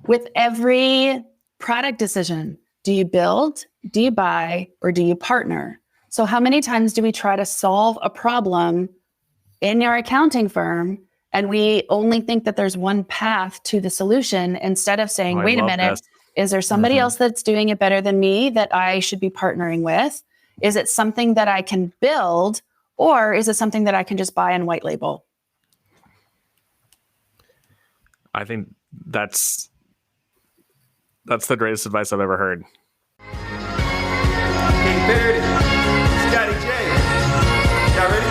With every product decision, do you build, do you buy, or do you partner? So how many times do we try to solve a problem in your accounting firm and we only think that there's one path to the solution instead of saying, wait a minute, is there somebody else that's doing it better than me that I should be partnering with? Is it something that I can build, or is it something that I can just buy and white label? I think that's the greatest advice I've ever heard. King Parody, Scotty J. Y'all ready?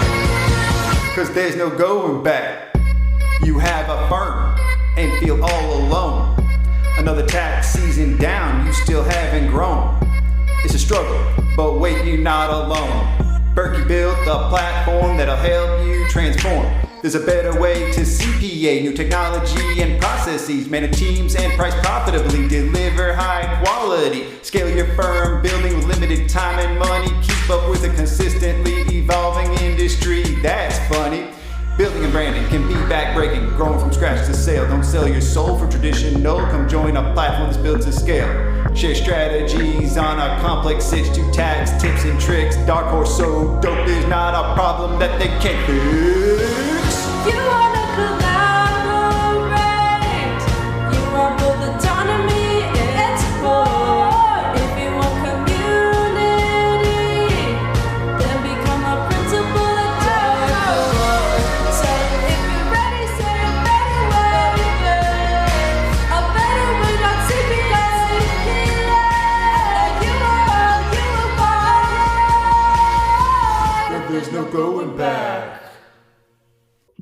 Because there's no going back. You have a firm and feel all alone. Another tax season down, you still haven't grown. It's a struggle, but wait, you're not alone. Berkey built a platform that'll help you transform. There's a better way to CPA, new technology and processes, manage teams and price profitably, deliver high quality, scale your firm, building with limited time and money, keep up with a consistently evolving industry. That's funny. Building and branding can be backbreaking, growing from scratch to sale. Don't sell your soul for traditional. Come join a platform that's built to scale. Share strategies on a complex itch to tax, tips and tricks. Dark horse so dope, there's not a problem that they can't fix. You wanna collaborate. You want both autonomy and support. If you want community, then become a principal at Dark Horse. So if you're ready, say a better way. A better way, not CPA. You are There's no going back.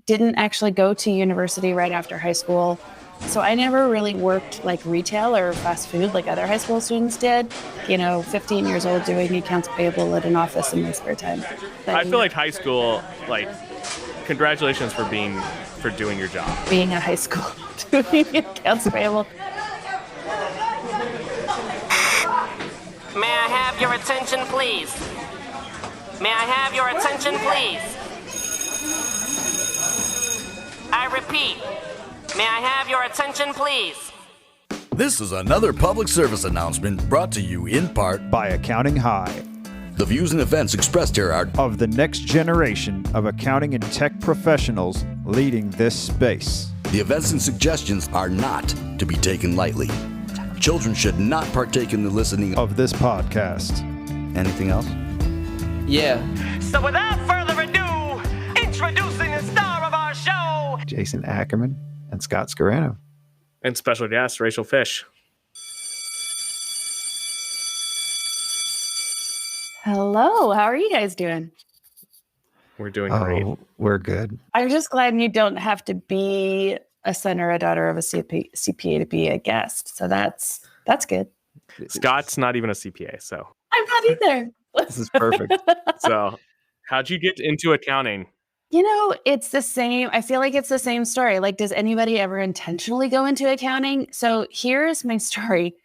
Didn't actually go to university right after high school. So I never really worked like retail or fast food like other high school students did. 15 years old doing accounts payable at an office in my spare time. I feel like high school, congratulations for doing your job. Being a high school doing accounts payable. May I have your attention, please? May I have your attention, please? I repeat, may I have your attention, please? This is another public service announcement brought to you in part by Accounting High. The views and events expressed here are of the next generation of accounting and tech professionals leading this space. The events and suggestions are not to be taken lightly. Children should not partake in the listening of this podcast. Anything else? Yeah. So without further ado, introducing the star of our show, Jason Ackerman and Scott Scarano. And special guest, Rachel Fisch. Hello, how are you guys doing? We're doing great. We're good. I'm just glad you don't have to be a son or a daughter of a CPA to be a guest. So that's good. Scott's not even a CPA, so. I'm not either. This is perfect. So how'd you get into accounting? It's the same. I feel like it's the same story. Like, does anybody ever intentionally go into accounting? So here's my story.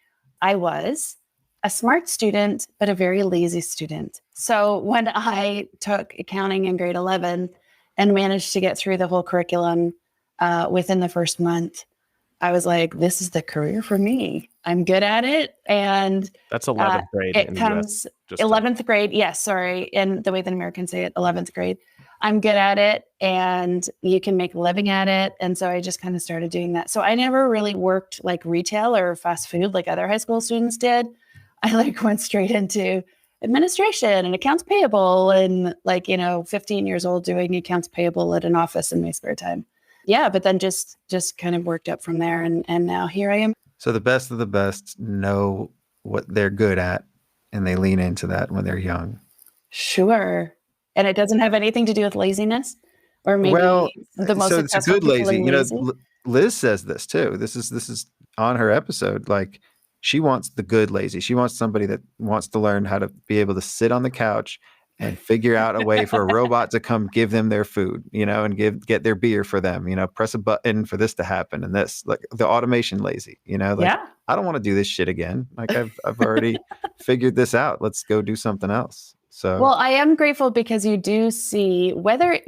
I was a smart student, but a very lazy student. So when I took accounting in grade 11 and managed to get through the whole curriculum within the first month, I was like, this is the career for me. I'm good at it. And that's 11th grade. It comes 11th grade. Yes, sorry. And the way that Americans say it, 11th grade. I'm good at it and you can make a living at it. And so I just kind of started doing that. So I never really worked like retail or fast food like other high school students did. I went straight into administration and accounts payable and 15 years old doing accounts payable at an office in my spare time. Yeah, but then just kind of worked up from there. And now here I am. So the best of the best know what they're good at and they lean into that when they're young. Sure. And it doesn't have anything to do with laziness or maybe the most so it's a good lazy. Liz says this too. This is on her episode. Like she wants the good lazy. She wants somebody that wants to learn how to be able to sit on the couch and figure out a way for a robot to come give them their food, and get their beer for them, press a button for this to happen. And this, like the automation lazy, I don't want to do this shit again. Like I've already figured this out. Let's go do something else. So Well, I am grateful because you do see whether,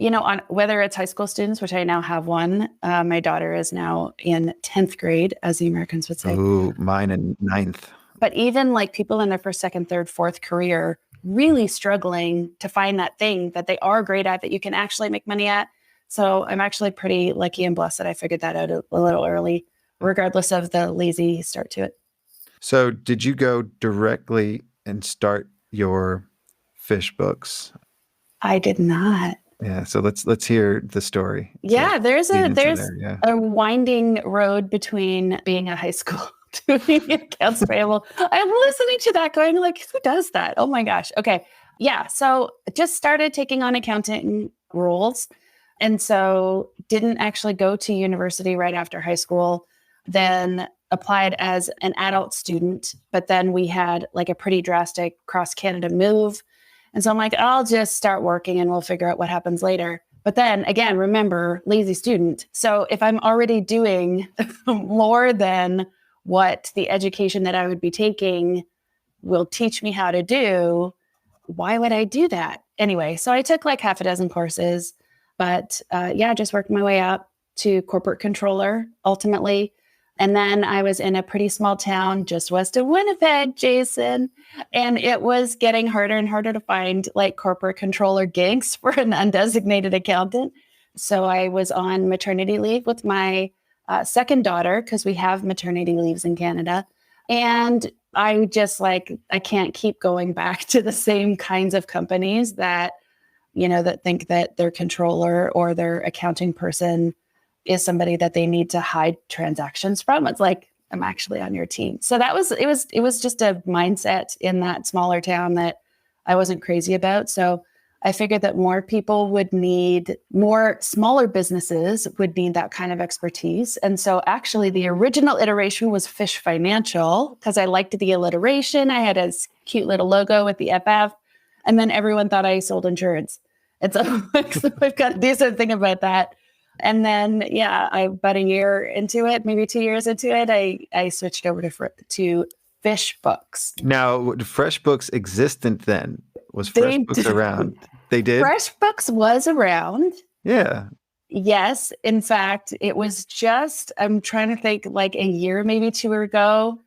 whether it's high school students, which I now have one. My daughter is now in 10th grade, as the Americans would say. ooh, mine in 9th. But even like people in their first, second, third, fourth career, really struggling to find that thing that they are great at, that you can actually make money at. So I'm actually pretty lucky and blessed that I figured that out a little early, regardless of the lazy start to it. So did you go directly and start your FischBooks? I did not. Yeah. So let's hear the story. Yeah, there's Yeah. a winding road between being a high school doing accounts payable. I'm listening to that going like, who does that? Oh my gosh. Okay. Yeah. So just started taking on accounting roles. And so didn't actually go to university right after high school, then applied as an adult student. But then we had like a pretty drastic cross Canada move. And so I'm like, I'll just start working and we'll figure out what happens later. But then again, remember, lazy student. So if I'm already doing more than what the education that I would be taking will teach me how to do, why would I do that? Anyway, so I took like half a dozen courses, but just worked my way up to corporate controller ultimately. And then I was in a pretty small town just west of Winnipeg, Jason. And it was getting harder and harder to find like corporate controller gigs for an undesignated accountant. So I was on maternity leave with my second daughter, because we have maternity leaves in Canada. And I just like, I can't keep going back to the same kinds of companies that, that think that their controller or their accounting person is somebody that they need to hide transactions from. It's like, I'm actually on your team. So it was just a mindset in that smaller town that I wasn't crazy about. So I figured that more people would need, more smaller businesses would need that kind of expertise. And so actually the original iteration was Fisch Financial, because I liked the alliteration. I had a cute little logo with the FF, and then everyone thought I sold insurance. And so I've got to do something about that. And then, about a year into it, maybe 2 years into it, I switched over to FischBooks. Now, FreshBooks existent then? Was FreshBooks around? They did? FreshBooks was around. Yeah. Yes. In fact, it was just, I'm trying to think, like a year, maybe 2 ago,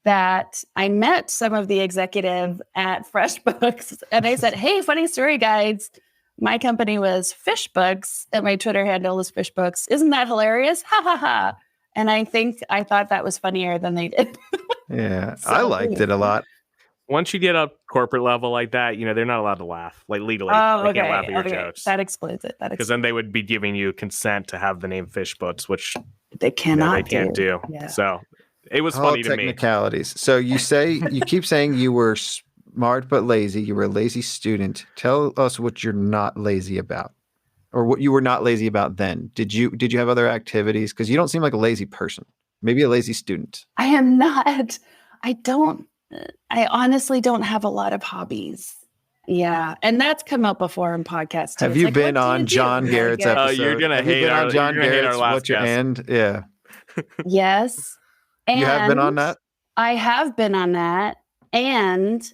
that I met some of the executive at FreshBooks. And I said, hey, funny story, guys. My company was FischBooks, and my Twitter handle is FischBooks. Isn't that hilarious? Ha ha ha. And I thought that was funnier than they did. Yeah. So, I liked it a lot. Once you get up corporate level like that, they're not allowed to laugh, like legally. Oh, they can't laugh at your jokes. That explains it. Because then they would be giving you consent to have the name FischBooks, which they cannot. They can't do. Yeah. So it was All funny to me. Technicalities. So you keep saying you were smart but lazy. You were a lazy student. Tell us what you're not lazy about, or what you were not lazy about then. Did you have other activities? Because you don't seem like a lazy person. Maybe a lazy student. I am not. I honestly don't have a lot of hobbies. Yeah. And that's come up before in podcasts too. Have you been on John Garrett's episode? You're going to hate our John Garrett's last guest. End? Yeah. Yes. And you have been on that? I have been on that. And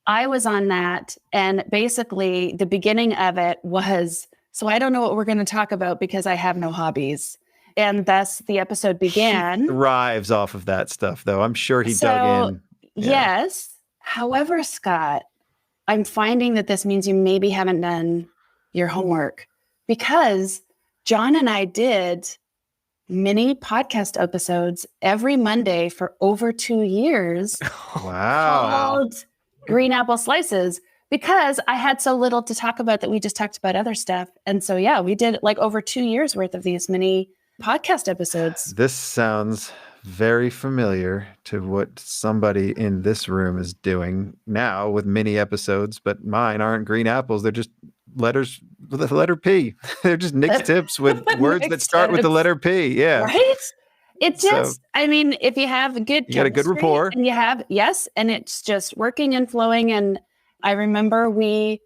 I was on that. And basically the beginning of it was, so I don't know what we're going to talk about because I have no hobbies. And thus the episode began. He thrives off of that stuff, though. I'm sure he dug in. Yeah. Yes. However, Scott, I'm finding that this means you maybe haven't done your homework, because John and I did mini podcast episodes every Monday for over 2 years. Wow. Called Green Apple Slices, because I had so little to talk about that we just talked about other stuff. And so, we did like over 2 years worth of these mini podcast episodes. This sounds very familiar to what somebody in this room is doing now with mini episodes, but mine aren't green apples. They're just letters with the letter P. They're just Nick's tips with words that start with the letter P. Yeah. Right? It just, if you have you got a good rapport. And you have, yes, and it's just working and flowing. And I remember he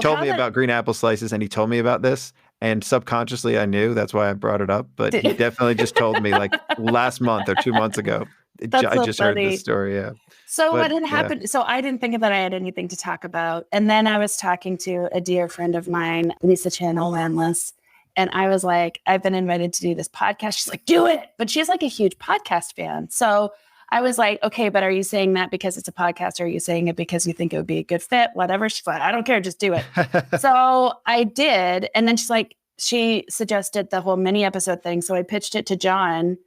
told me about green apple slices, and he told me about this. And subconsciously, I knew. That's why I brought it up. But he definitely just told me like last month or 2 months ago. That's I so just heard funny. this story. Yeah. So But, what had yeah. happened? So I didn't think that I had anything to talk about. And then I was talking to a dear friend of mine, Lisa Channel Landless. And I was like, I've been invited to do this podcast. She's like, do it. But she's like a huge podcast fan. So I was like, okay, but are you saying that because it's a podcast? Or are you saying it because you think it would be a good fit? Whatever. She's like, I don't care. Just do it. So I did. And then she's like, she suggested the whole mini episode thing. So I pitched it to John,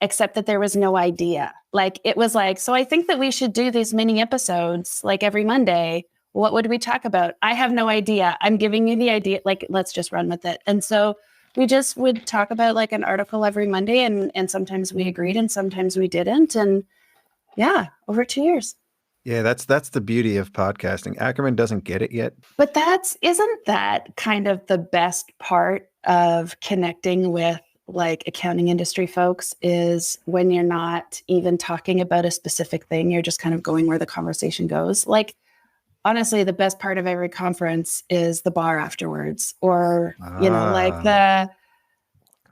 except that there was no idea. Like, it was like, so I think that we should do these mini episodes like every Monday. What would we talk about? I have no idea. I'm giving you the idea. Like, let's just run with it. And so we just would talk about like an article every Monday. And sometimes we agreed and sometimes we didn't. And yeah, over 2 years. Yeah, that's the beauty of podcasting. Ackerman doesn't get it yet. But isn't that kind of the best part of connecting with like accounting industry folks, is when you're not even talking about a specific thing, you're just kind of going where the conversation goes. Like, honestly, the best part of every conference is the bar afterwards, or, you know, like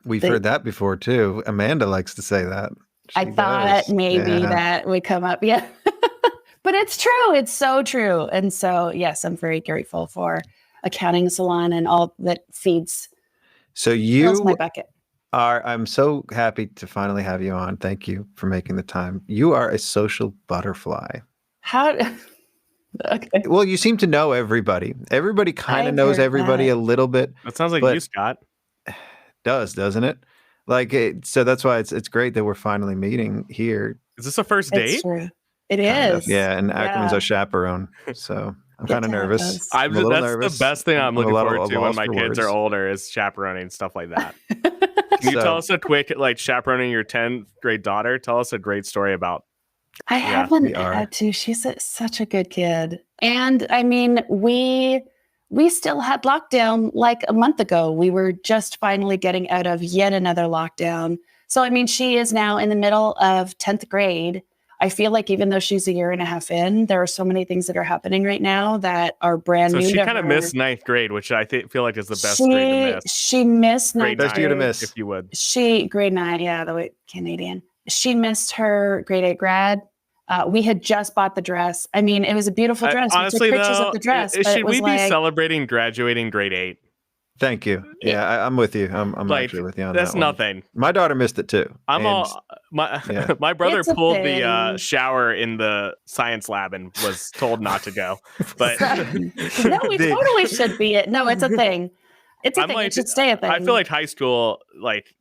We've heard that before too. Amanda likes to say that. I thought maybe that would come up. Yeah. But it's true. It's so true. And so, yes, I'm very grateful for Accounting Salon and all that feeds. So fills my bucket. I'm so happy to finally have you on. Thank you for making the time. You are a social butterfly. How? Okay. Well, you seem to know everybody. Everybody kind of I've knows heard everybody that. a little bit. That sounds like But- you, Scott. Doesn't it? Like, so that's why it's great that we're finally meeting here. Is this a first It's date? true. It Kind of. is. Yeah, and Ackerman's Yeah. our chaperon. So I'm Get kind of to have nervous. those. I'm a little That's nervous. the best thing I'm I'm a looking little forward to when lost my for kids are words. older, is chaperoning, stuff like that. Can you So- tell us a quick, like, chaperoning your 10th grade daughter? Tell us a great story about. I Yeah, haven't we are. had to. She's such a good kid. And I mean, we still had lockdown like a month ago. We were just finally getting out of yet another lockdown. So, I mean, she is now in the middle of 10th grade. I feel like even though she's a year and a half in, there are so many things that are happening right now that are brand So new. she to kind of her. missed 9th grade, which I feel like is the best grade to miss. She missed Grade ninth Best year to grade. miss. If you would. She grade 9, yeah, the way Canadian. She missed her grade 8 grad. We had just bought the dress. I mean, it was a beautiful dress. Honestly, we took pictures though, of the dress. but should it was we be like, celebrating graduating grade 8? Thank you. Yeah, I'm with you. I'm Like, actually with you on that's that one. nothing. My daughter missed it too. I'm And all my yeah. my brother It's a pulled the thing. shower in the science lab and was told not to go. But no, we The- totally should be it. No, it's a thing. It's a I'm thing. like- It should stay a thing. I feel like high school, like,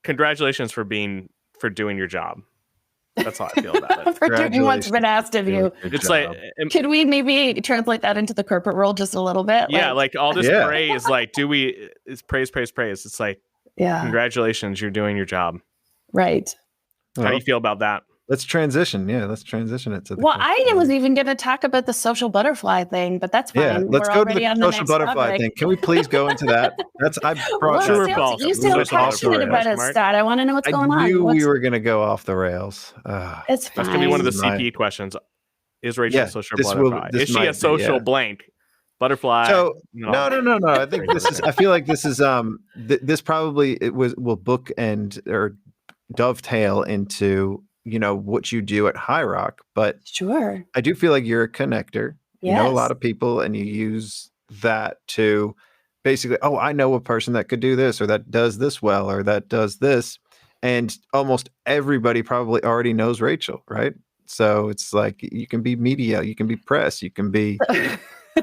congratulations for doing your job. That's how I feel about it. for doing what's been asked of you. Good It's job. like, Could we maybe translate that into the corporate world just a little bit? yeah, like all this Yeah. praise, like, it's praise. It's like, yeah, congratulations, you're doing your job. right. How do you feel about that? Let's transition. Yeah, let's transition it to the Well, I question. was even going to talk about the social butterfly thing, but that's fine. Yeah, let's We're go to already the on social next butterfly topic. thing. Can we please go into that? I brought Well, True or you false? You sound Social passionate butterfly. about it, Mark? Scott. I want to know what's going I on. knew we What's- were going to go off the rails. It's fine. That's gonna be one of the My- CPE questions. Is Rachel Yeah, a social this will- butterfly? this Is she might a be, social yeah. blank butterfly? So no. I think this is. I feel like this is. This probably will bookend or dovetail into what you do at High Rock, but Sure. I do feel like you're a connector. You know a Yes. lot of people, and you use that to basically. Oh, I know a person that could do this, or that does this well, or that does this, and almost everybody probably already knows Rachel, right? So it's like you can be media, you can be press, you can be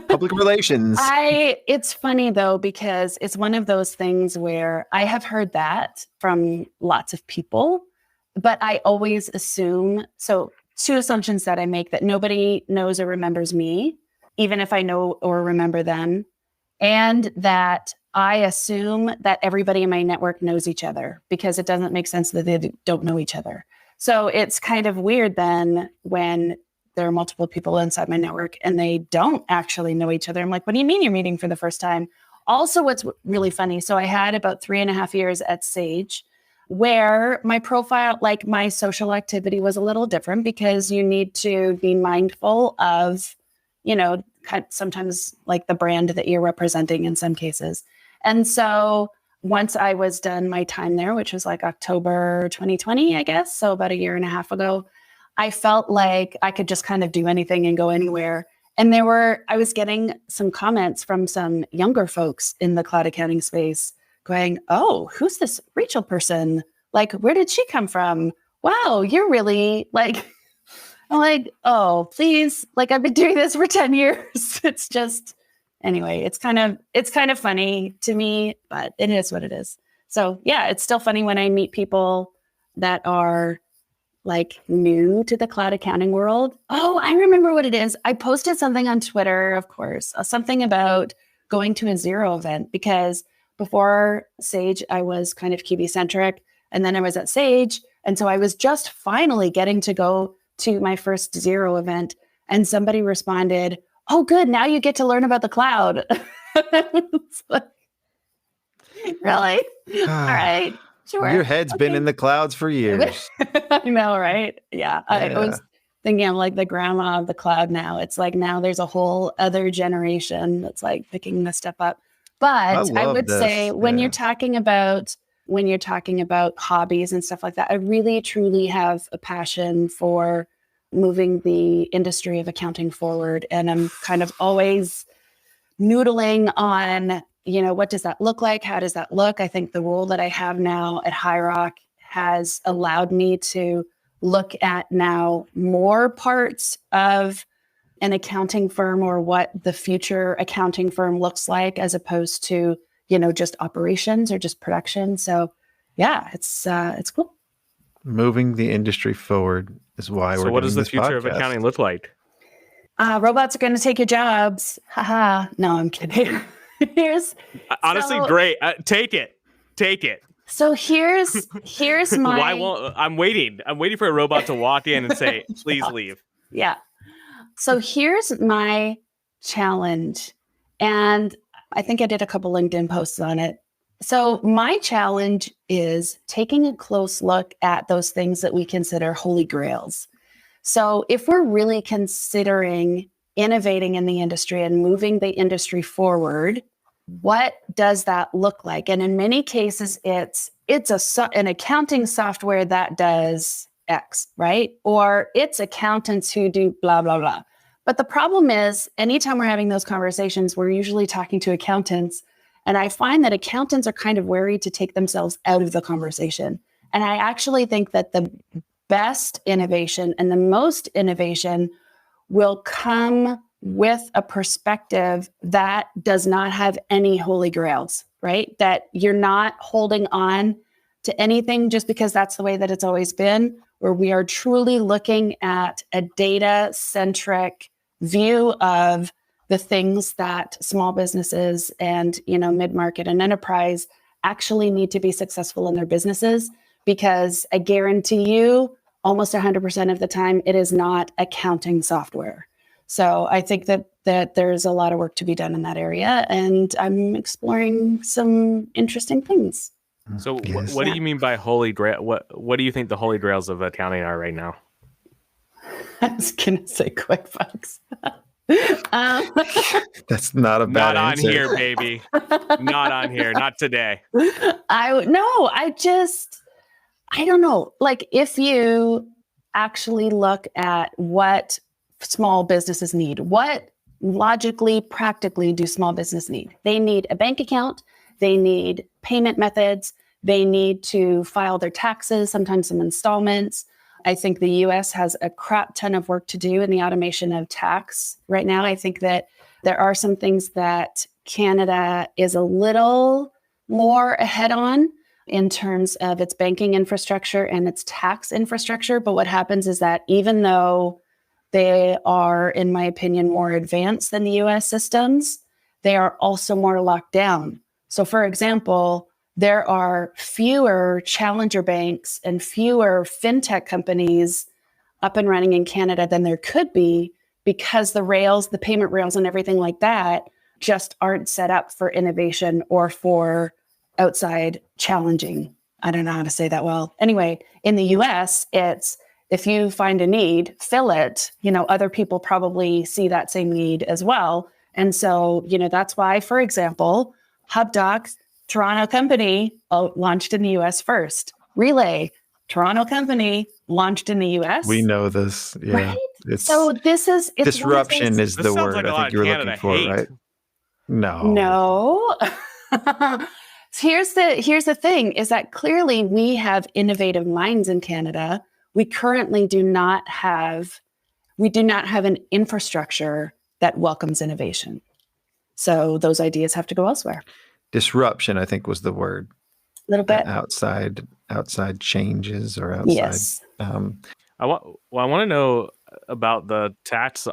public relations. It's funny though, because it's one of those things where I have heard that from lots of people, but I always assume, so 2 assumptions that I make: that nobody knows or remembers me, even if I know or remember them, and that I assume that everybody in my network knows each other, because it doesn't make sense that they don't know each other. So it's kind of weird then when there are multiple people inside my network and they don't actually know each other. I'm like, what do you mean you're meeting for the first time? Also, what's really funny, so I had about 3.5 years at Sage, where my profile, like my social activity, was a little different, because you need to be mindful of, sometimes like the brand that you're representing in some cases. And so once I was done my time there, which was like October 2020, I guess, so about a year and a half ago, I felt like I could just kind of do anything and go anywhere. And I was getting some comments from some younger folks in the cloud accounting space going, oh, who's this Rachel person? Like, where did she come from? Wow, you're really like, I'm like, oh, please. Like, I've been doing this for 10 years. It's just, anyway, it's kind of funny to me, but it is what it is. So yeah, it's still funny when I meet people that are like new to the cloud accounting world. Oh, I remember what it is. I posted something on Twitter, of course, something about going to a Xero event, because before Sage, I was kind of QB centric, and then I was at Sage. And so I was just finally getting to go to my first Xero event, and somebody responded, oh, good. Now you get to learn about the cloud. It's like, really? All right. Sure. Your head's been in the clouds for years. I know, right? Yeah. I was thinking I'm like the grandma of the cloud now. It's like now there's a whole other generation that's like picking this stuff up. But I would say when you're talking about hobbies and stuff like that, I really truly have a passion for moving the industry of accounting forward. And I'm kind of always noodling on, what does that look like? How does that look? I think the role that I have now at High Rock has allowed me to look at now more parts of an accounting firm, or what the future accounting firm looks like, as opposed to, just operations or just production. So yeah, it's cool. Moving the industry forward is why we're doing this podcast. So what does the future of accounting look like? Robots are going to take your jobs. Haha. No, I'm kidding. Honestly, great. Take it. So here's my. Why won't I'm waiting for a robot to walk in and say, please leave. Yeah. So here's my challenge. And I think I did a couple LinkedIn posts on it. So my challenge is taking a close look at those things that we consider holy grails. So if we're really considering innovating in the industry and moving the industry forward, what does that look like? And in many cases, it's an accounting software that does X, right? Or it's accountants who do blah, blah, blah. But the problem is, anytime we're having those conversations, we're usually talking to accountants. And I find that accountants are kind of wary to take themselves out of the conversation. And I actually think that the best innovation and the most innovation will come with a perspective that does not have any holy grails, right? That you're not holding on to anything just because that's the way that it's always been, where we are truly looking at a data-centric view of the things that small businesses and, mid-market and enterprise actually need to be successful in their businesses. Because I guarantee you, almost 100% of the time, it is not accounting software. So I think that there's a lot of work to be done in that area, and I'm exploring some interesting things. So what do you mean by holy grail? What do you think the holy grails of accounting are right now? I was going to say QuickBooks. That's not a bad answer. Not on here, baby. Not on here. Not today. I don't know. Like, if you actually look at what small businesses need, what logically, practically do small business need? They need a bank account. They need payment methods. They need to file their taxes, sometimes some installments. I think the US has a crap ton of work to do in the automation of tax right now. I think that there are some things that Canada is a little more ahead on in terms of its banking infrastructure and its tax infrastructure. But what happens is that even though they are, in my opinion, more advanced than the US systems, they are also more locked down. So for example, there are fewer challenger banks and fewer fintech companies up and running in Canada than there could be, because the rails, the payment rails and everything like that just aren't set up for innovation or for outside challenging. I don't know how to say that well. Anyway, in the US, it's if you find a need, fill it. Other people probably see that same need as well. And so, that's why, for example, HubDocs Toronto company launched in the US first. Relay, Toronto company launched in the US. We know this. Yeah. Right? It's So it's disruption is This the sounds word like a I lot think of you were Canada looking for, hate. right? No. No. Here's the thing is that clearly we have innovative minds in Canada. We currently do not have an infrastructure that welcomes innovation. So those ideas have to go elsewhere. Disruption, I think, was the word. A little bit. Outside changes or outside. Yes. I want to know about the tax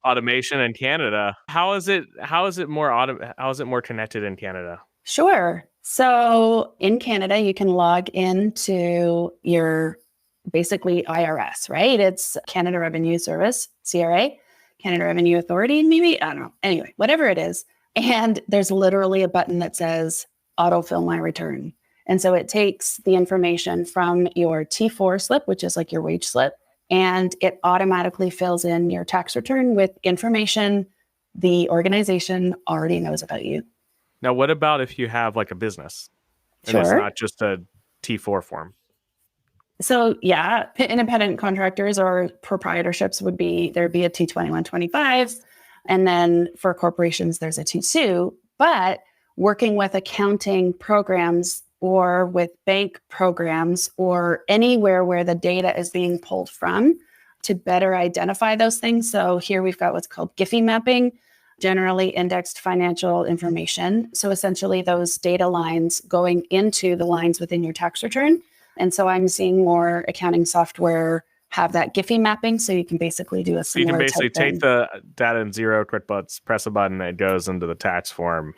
automation in Canada. How is it more connected in Canada? Sure. So in Canada, you can log into your basically IRS, right? It's Canada Revenue Service, CRA, Canada Revenue Authority, maybe, I don't know. Anyway, whatever it is. And there's literally a button that says autofill my return. And so it takes the information from your T4 slip, which is like your wage slip, and it automatically fills in your tax return with information the organization already knows about you. Now, what about if you have like a business and it's Sure. not just a T4 form? So yeah, independent contractors or proprietorships there'd be a T2125. And then for corporations, there's a T2. But working with accounting programs or with bank programs or anywhere where the data is being pulled from to better identify those things. So here we've got what's called GIFI mapping, generally indexed financial information. So essentially those data lines going into the lines within your tax return. And so I'm seeing more accounting software have that GIFI mapping. So you can basically do a So you similar can basically type thing. take the data in Xero, QuickBooks, press a button, and it goes into the tax form.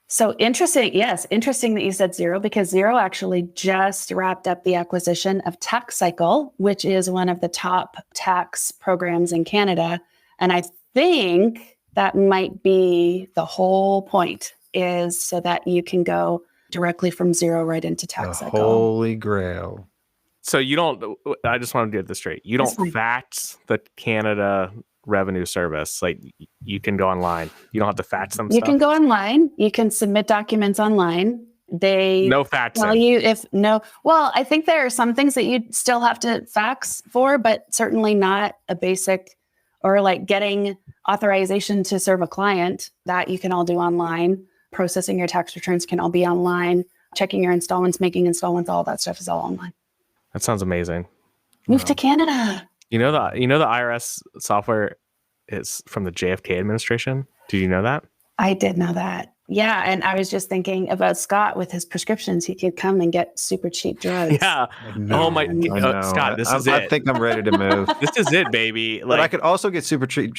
So interesting. Yes. Interesting that you said Xero, because Xero actually just wrapped up the acquisition of TaxCycle, which is one of the top tax programs in Canada. And I think that might be the whole point, is so that you can go directly from Xero right into The TaxCycle. holy grail. So you don't, I just want to get this straight. You That's don't fine. fax the Canada Revenue Service. Like you can go online. You don't have to fax them You stuff. can go online. You can submit documents online. They No tell faxing. you if no. Well, I think there are some things that you still have to fax for, but certainly not a basic or like getting authorization to serve a client. That you can all do online. Processing your tax returns can all be online. Checking your installments, making installments, all that stuff is all online. That sounds amazing. Move to Canada. You know the IRS software is from the JFK administration. Do you know that? I did know that. Yeah. And I was just thinking about Scott with his prescriptions. He could come and get super cheap drugs. Yeah. No, Oh my, I know. Scott, this is I it. think I'm ready to move. This is it, baby. But I Like, could also get super cheap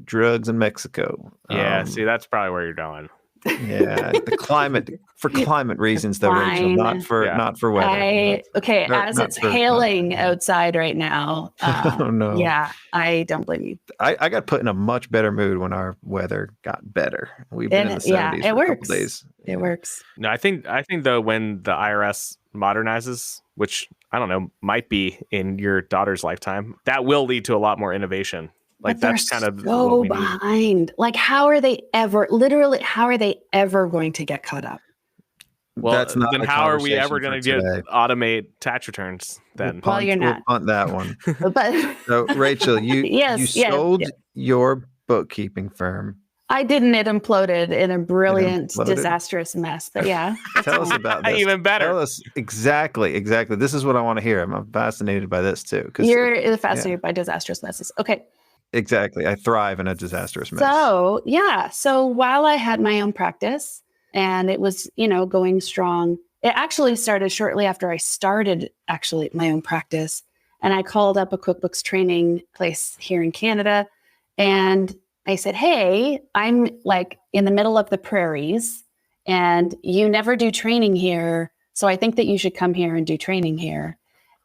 drugs in Mexico. yeah. See, that's probably where you're going. Yeah, the climate for climate reasons, though, Rachel, Fine. not for Yeah. not for weather. As not it's for- hailing outside right now. Oh, no. Yeah, I don't blame you. I got put in a much better mood when our weather got better. We've been in the 70s Yeah, for it a couple works. days. It works. No, I think though when the IRS modernizes, which I don't know, might be in your daughter's lifetime, that will lead to a lot more innovation. Like But they're that's kind of so what we need. behind. Like, how are they ever going to get caught up? Well, That's not then a how are we conversation ever going to for get today. automate tax returns then? Well, you're We'll not. punt that one. But So, Rachel, you Yes, you yes, sold yes. your bookkeeping firm. I didn't. It imploded in a brilliant, imploded? disastrous mess. But yeah, that's Tell us fine. about this. Even better. Tell us exactly. This is what I want to hear. I'm fascinated by this too. 'Cause- You're fascinated by disastrous messes. Okay. exactly. I thrive in a disastrous mess. So, yeah. So while I had my own practice and it was, going strong, it actually started shortly after I started actually my own practice. And I called up a QuickBooks training place here in Canada. And I said, hey, I'm like in the middle of the prairies and you never do training here. So I think that you should come here and do training here.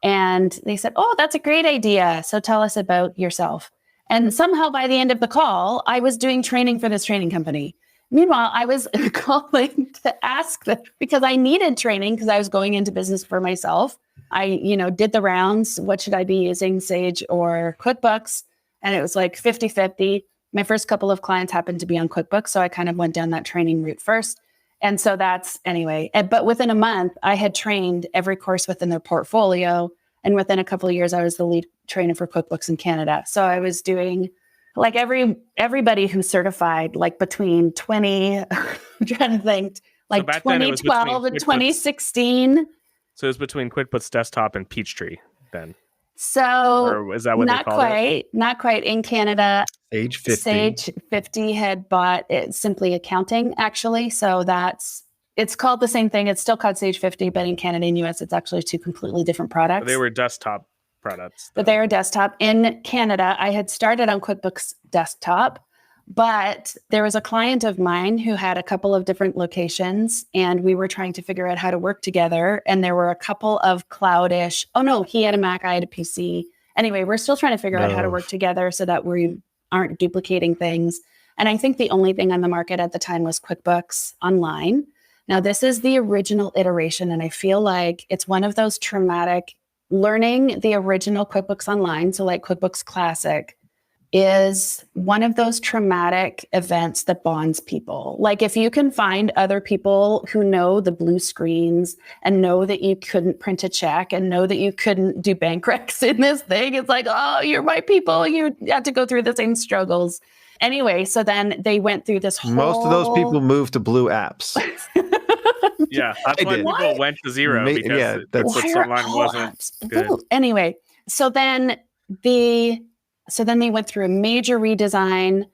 And they said, oh, that's a great idea. So tell us about yourself. And somehow by the end of the call, I was doing training for this training company. Meanwhile, I was calling to ask them because I needed training because I was going into business for myself. I, did the rounds. What should I be using, Sage or QuickBooks? And it was like 50-50. My first couple of clients happened to be on QuickBooks. So I kind of went down that training route first. And so that's anyway. But within a month, I had trained every course within their portfolio. And within a couple of years, I was the lead trainer for QuickBooks in Canada. So I was doing like everybody who's certified, like between 20, I'm trying to think, like back then it was 2012 and between 2016. So it was between QuickBooks Desktop and Peachtree then. So Or is that what they called it? Not quite. In Canada, Sage 50. Sage 50 had bought it, Simply Accounting, actually. So it's called the same thing. It's still called Sage 50, but in Canada and US, it's actually two completely different products. They were desktop products. But they are desktop. In Canada, I had started on QuickBooks Desktop, but there was a client of mine who had a couple of different locations, and we were trying to figure out how to work together. And there were a couple of cloudish. Oh no, he had a Mac, I had a PC. Anyway, we're still trying to figure out how to work together so that we aren't duplicating things. And I think the only thing on the market at the time was QuickBooks Online. Now, this is the original iteration, and I feel like it's one of those traumatic. Learning the original QuickBooks Online, so like QuickBooks Classic, is one of those traumatic events that bonds people. Like if you can find other people who know the blue screens and know that you couldn't print a check and know that you couldn't do bank recs in this thing, it's like, oh, you're my people. You had to go through the same struggles. Anyway, so then they went through this whole... Most of those people moved to blue apps. Yeah, that's why people went to Xero because QuickBooks Online wasn't good. Anyway, so then they went through a major redesign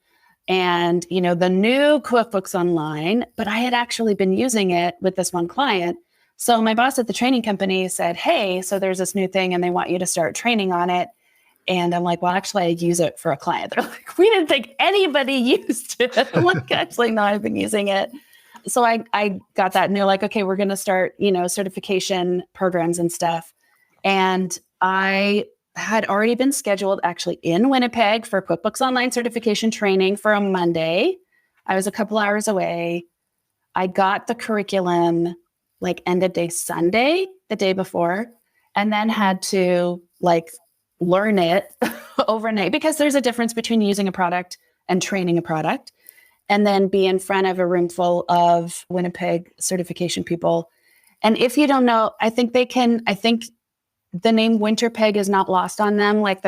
and, the new QuickBooks Online, but I had actually been using it with this one client. So my boss at the training company said, hey, so there's this new thing and they want you to start training on it. And I'm like, well, actually, I use it for a client. They're like, we didn't think anybody used it. I'm like, actually, no, I've been using it. So I got that, and they're like, okay, we're going to start, certification programs and stuff. And I had already been scheduled actually in Winnipeg for QuickBooks Online certification training for a Monday. I was a couple hours away. I got the curriculum like end of day Sunday, the day before, and then had to learn it overnight because there's a difference between using a product and training a product. And then be in front of a room full of Winnipeg certification people. And if you don't know, I think the name Winterpeg is not lost on them. I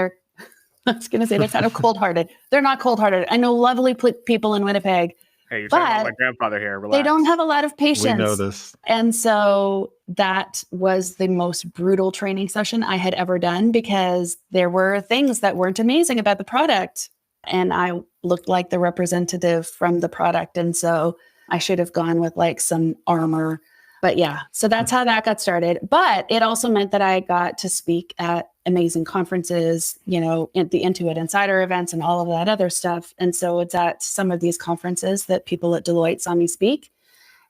was going to say they're kind of cold-hearted. They're not cold-hearted. I know lovely people in Winnipeg. Hey, you're talking about my grandfather here. Relax. They don't have a lot of patience. We know this. And so that was the most brutal training session I had ever done because there were things that weren't amazing about the product. And I looked like the representative from the product. And so I should have gone with some armor. But yeah, so that's how that got started. But it also meant that I got to speak at amazing conferences, in the Intuit Insider events and all of that other stuff. And so it's at some of these conferences that people at Deloitte saw me speak.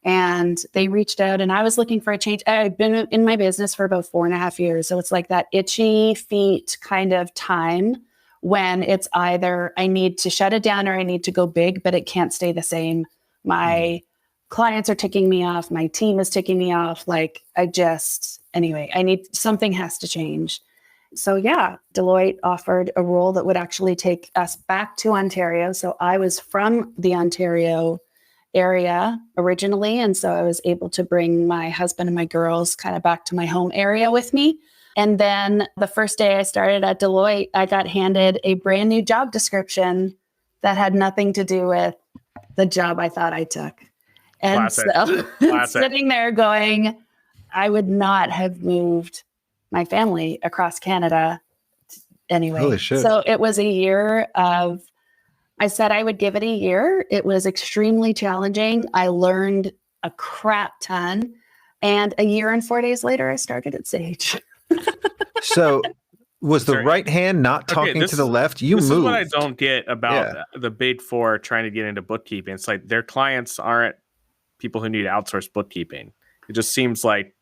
And they reached out and I was looking for a change. I've been in my business for about 4.5 years. So it's like that itchy feet kind of time when it's either I need to shut it down or I need to go big, but it can't stay the same. My clients are ticking me off. My team is ticking me off. Something has to change. So yeah, Deloitte offered a role that would actually take us back to Ontario. So I was from the Ontario area originally. And so I was able to bring my husband and my girls kind of back to my home area with me. And then the first day I started at Deloitte, I got handed a brand new job description that had nothing to do with the job I thought I took. And so sitting there going, I would not have moved my family across Canada anyway. Holy shit. So it was a year of, I said I would give it a year. It was extremely challenging. I learned a crap ton. And a year and 4 days later, I started at Sage. So was the right hand not talking to the left? You moved. This is what I don't get about the big four trying to get into bookkeeping. It's like their clients aren't people who need outsourced bookkeeping. It just seems like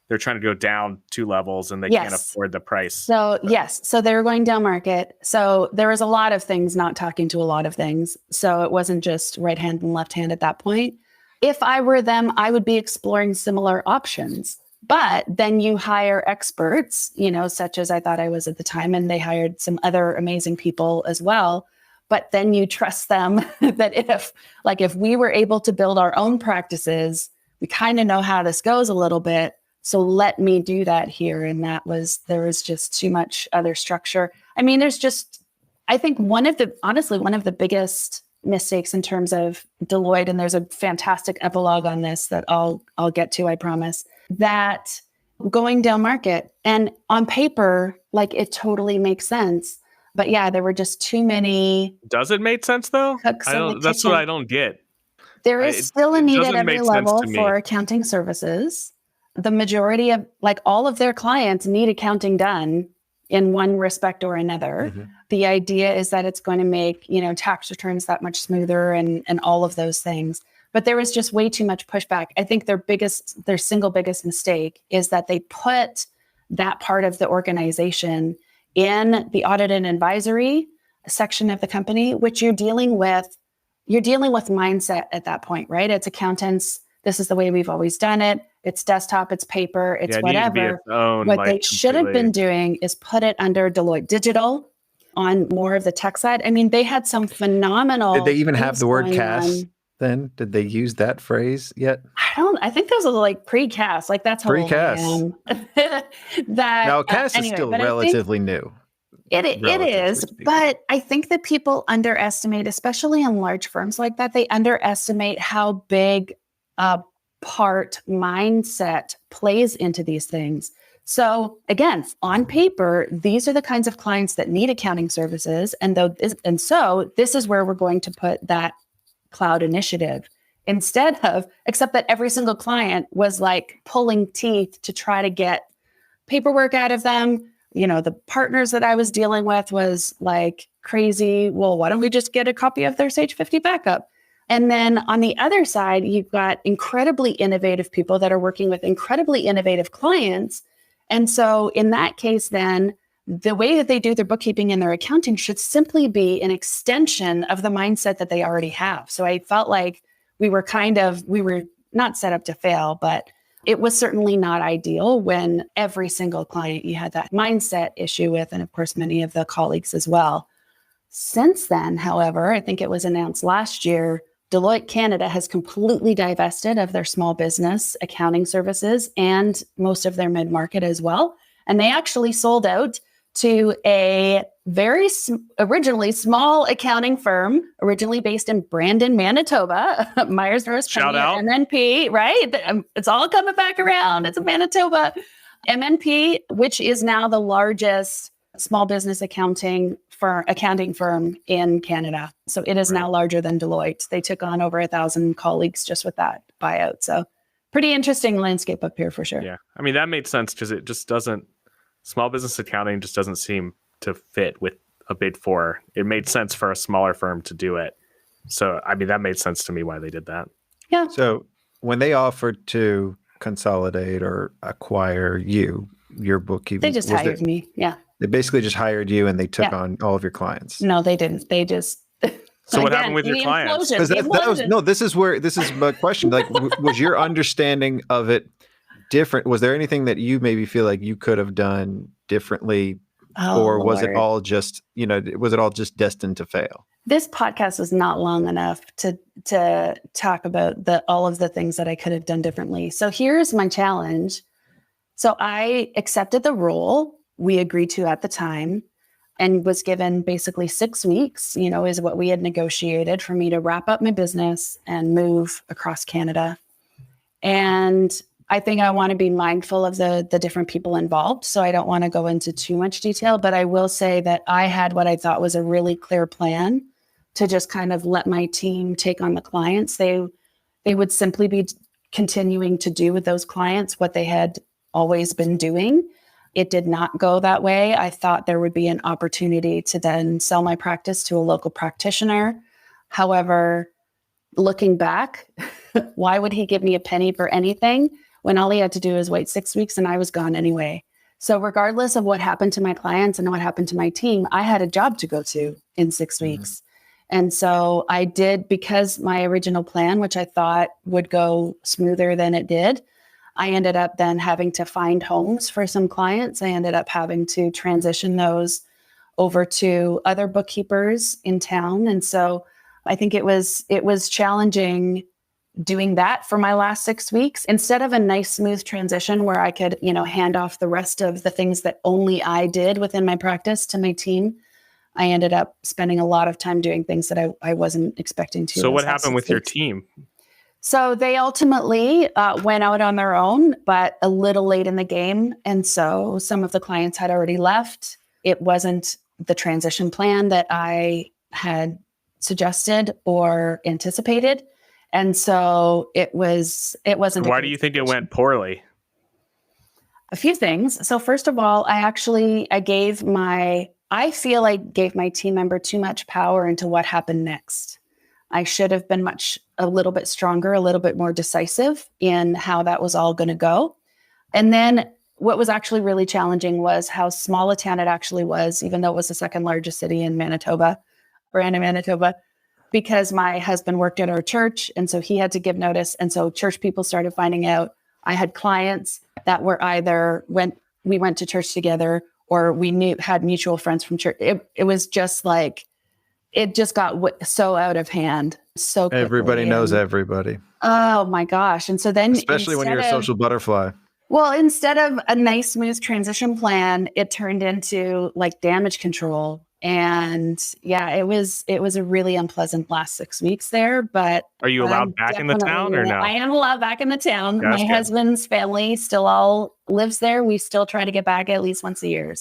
they're trying to go down 2 levels and they can't afford the price. So yes, so they were going down market. So there was a lot of things not talking to a lot of things. So it wasn't just right hand and left hand at that point. If I were them, I would be exploring similar options. But then you hire experts, such as I thought I was at the time, and they hired some other amazing people as well. But then you trust them that if we were able to build our own practices we kind of know how this goes a little bit. So let me do that here. And there was just too much other structure. I mean, I think one of the biggest mistakes in terms of Deloitte, and there's a fantastic epilogue on this that I'll get to, I promise, that going down market and on paper, like it totally makes sense. But yeah, there were just too many. Does it make sense though? That's what I don't get. There is still a need at every level to me. for accounting services. The majority of, like, all of their clients need accounting done in one respect or another. Mm-hmm. The idea is that it's going to make, tax returns that much smoother and all of those things. But there was just way too much pushback. I think their single biggest mistake is that they put that part of the organization in the audit and advisory section of the company, which you're dealing with mindset at that point, right? It's accountants. This is the way we've always done it. It's desktop, it's paper, it's whatever. What they should have been doing is put it under Deloitte Digital on more of the tech side. I mean, they had some phenomenal. Did they even have the word CAS then? Did they use that phrase yet? I think those are like pre-CAS. Like that's how pre-CAS. old I am. Now CAS is still relatively new. It is, but I think that people underestimate, especially in large firms like that, they underestimate how big a part mindset plays into these things. So again, on paper, these are the kinds of clients that need accounting services. So this is where we're going to put that cloud initiative except that every single client was like pulling teeth to try to get paperwork out of them. The partners that I was dealing with was like crazy. Well, why don't we just get a copy of their Sage 50 backup? And then on the other side, you've got incredibly innovative people that are working with incredibly innovative clients. And so in that case, then the way that they do their bookkeeping and their accounting should simply be an extension of the mindset that they already have. So I felt like we were not set up to fail, but it was certainly not ideal when every single client you had that mindset issue with, and of course, many of the colleagues as well. Since then, however, I think it was announced last year, Deloitte Canada has completely divested of their small business accounting services and most of their mid-market as well. And they actually sold out to a very originally small accounting firm, originally based in Brandon, Manitoba, Myers Norris Company, MNP, right? It's all coming back around. It's a Manitoba MNP, which is now the largest small business accounting firm in Canada. So it is now larger than Deloitte. They took on over 1,000 colleagues just with that buyout. So pretty interesting landscape up here for sure. Yeah. I mean, that made sense because it just small business accounting just doesn't seem to fit with a Big Four. It made sense for a smaller firm to do it. So, I mean, that made sense to me why they did that. Yeah. So when they offered to consolidate or acquire your bookkeeping, they just hired me. Yeah. They basically just hired you and they took on all of your clients. No, they didn't. They just. So what happened with your clients? This is my question. Like, was your understanding of it different? Was there anything that you maybe feel like you could have done differently, or was it all just destined to fail? This podcast is not long enough to talk about all of the things that I could have done differently. So here's my challenge. So I accepted the role we agreed to at the time and was given basically 6 weeks, is what we had negotiated for me to wrap up my business and move across Canada. And I think I want to be mindful of the different people involved. So I don't want to go into too much detail, but I will say that I had what I thought was a really clear plan to just kind of let my team take on the clients. They would simply be continuing to do with those clients what they had always been doing. It did not go that way. I thought there would be an opportunity to then sell my practice to a local practitioner. However, looking back, why would he give me a penny for anything when all he had to do is wait 6 weeks and I was gone anyway? So regardless of what happened to my clients and what happened to my team, I had a job to go to in 6 weeks. And so I did, because my original plan, which I thought would go smoother than it did, I ended up then having to find homes for some clients. I ended up having to transition those over to other bookkeepers in town. And so I think it was challenging doing that for my last 6 weeks instead of a nice, smooth transition where I could, hand off the rest of the things that only I did within my practice to my team. I ended up spending a lot of time doing things that I wasn't expecting to. So what happened with your team? So they ultimately went out on their own, but a little late in the game. And so some of the clients had already left. It wasn't the transition plan that I had suggested or anticipated. And so it wasn't. Why do you think it went poorly? A few things. So first of all, I feel I gave my team member too much power into what happened next. I should have been a little bit stronger, a little bit more decisive in how that was all going to go. And then what was actually really challenging was how small a town it actually was, even though it was the second largest city in Manitoba, because my husband worked at our church. And so he had to give notice. And so church people started finding out. I had clients that were either we went to church together or had mutual friends from church. It was just like, it just got so out of hand so quickly. Everybody knows everybody. Oh my gosh. And so then especially when you're a social butterfly. Well, instead of a nice, smooth transition plan, it turned into like damage control. And yeah, it was a really unpleasant last 6 weeks there, but are you allowed back in the town or no? I am allowed back in the town. That's My good. husband's family still all lives there. We still try to get back at least once a year.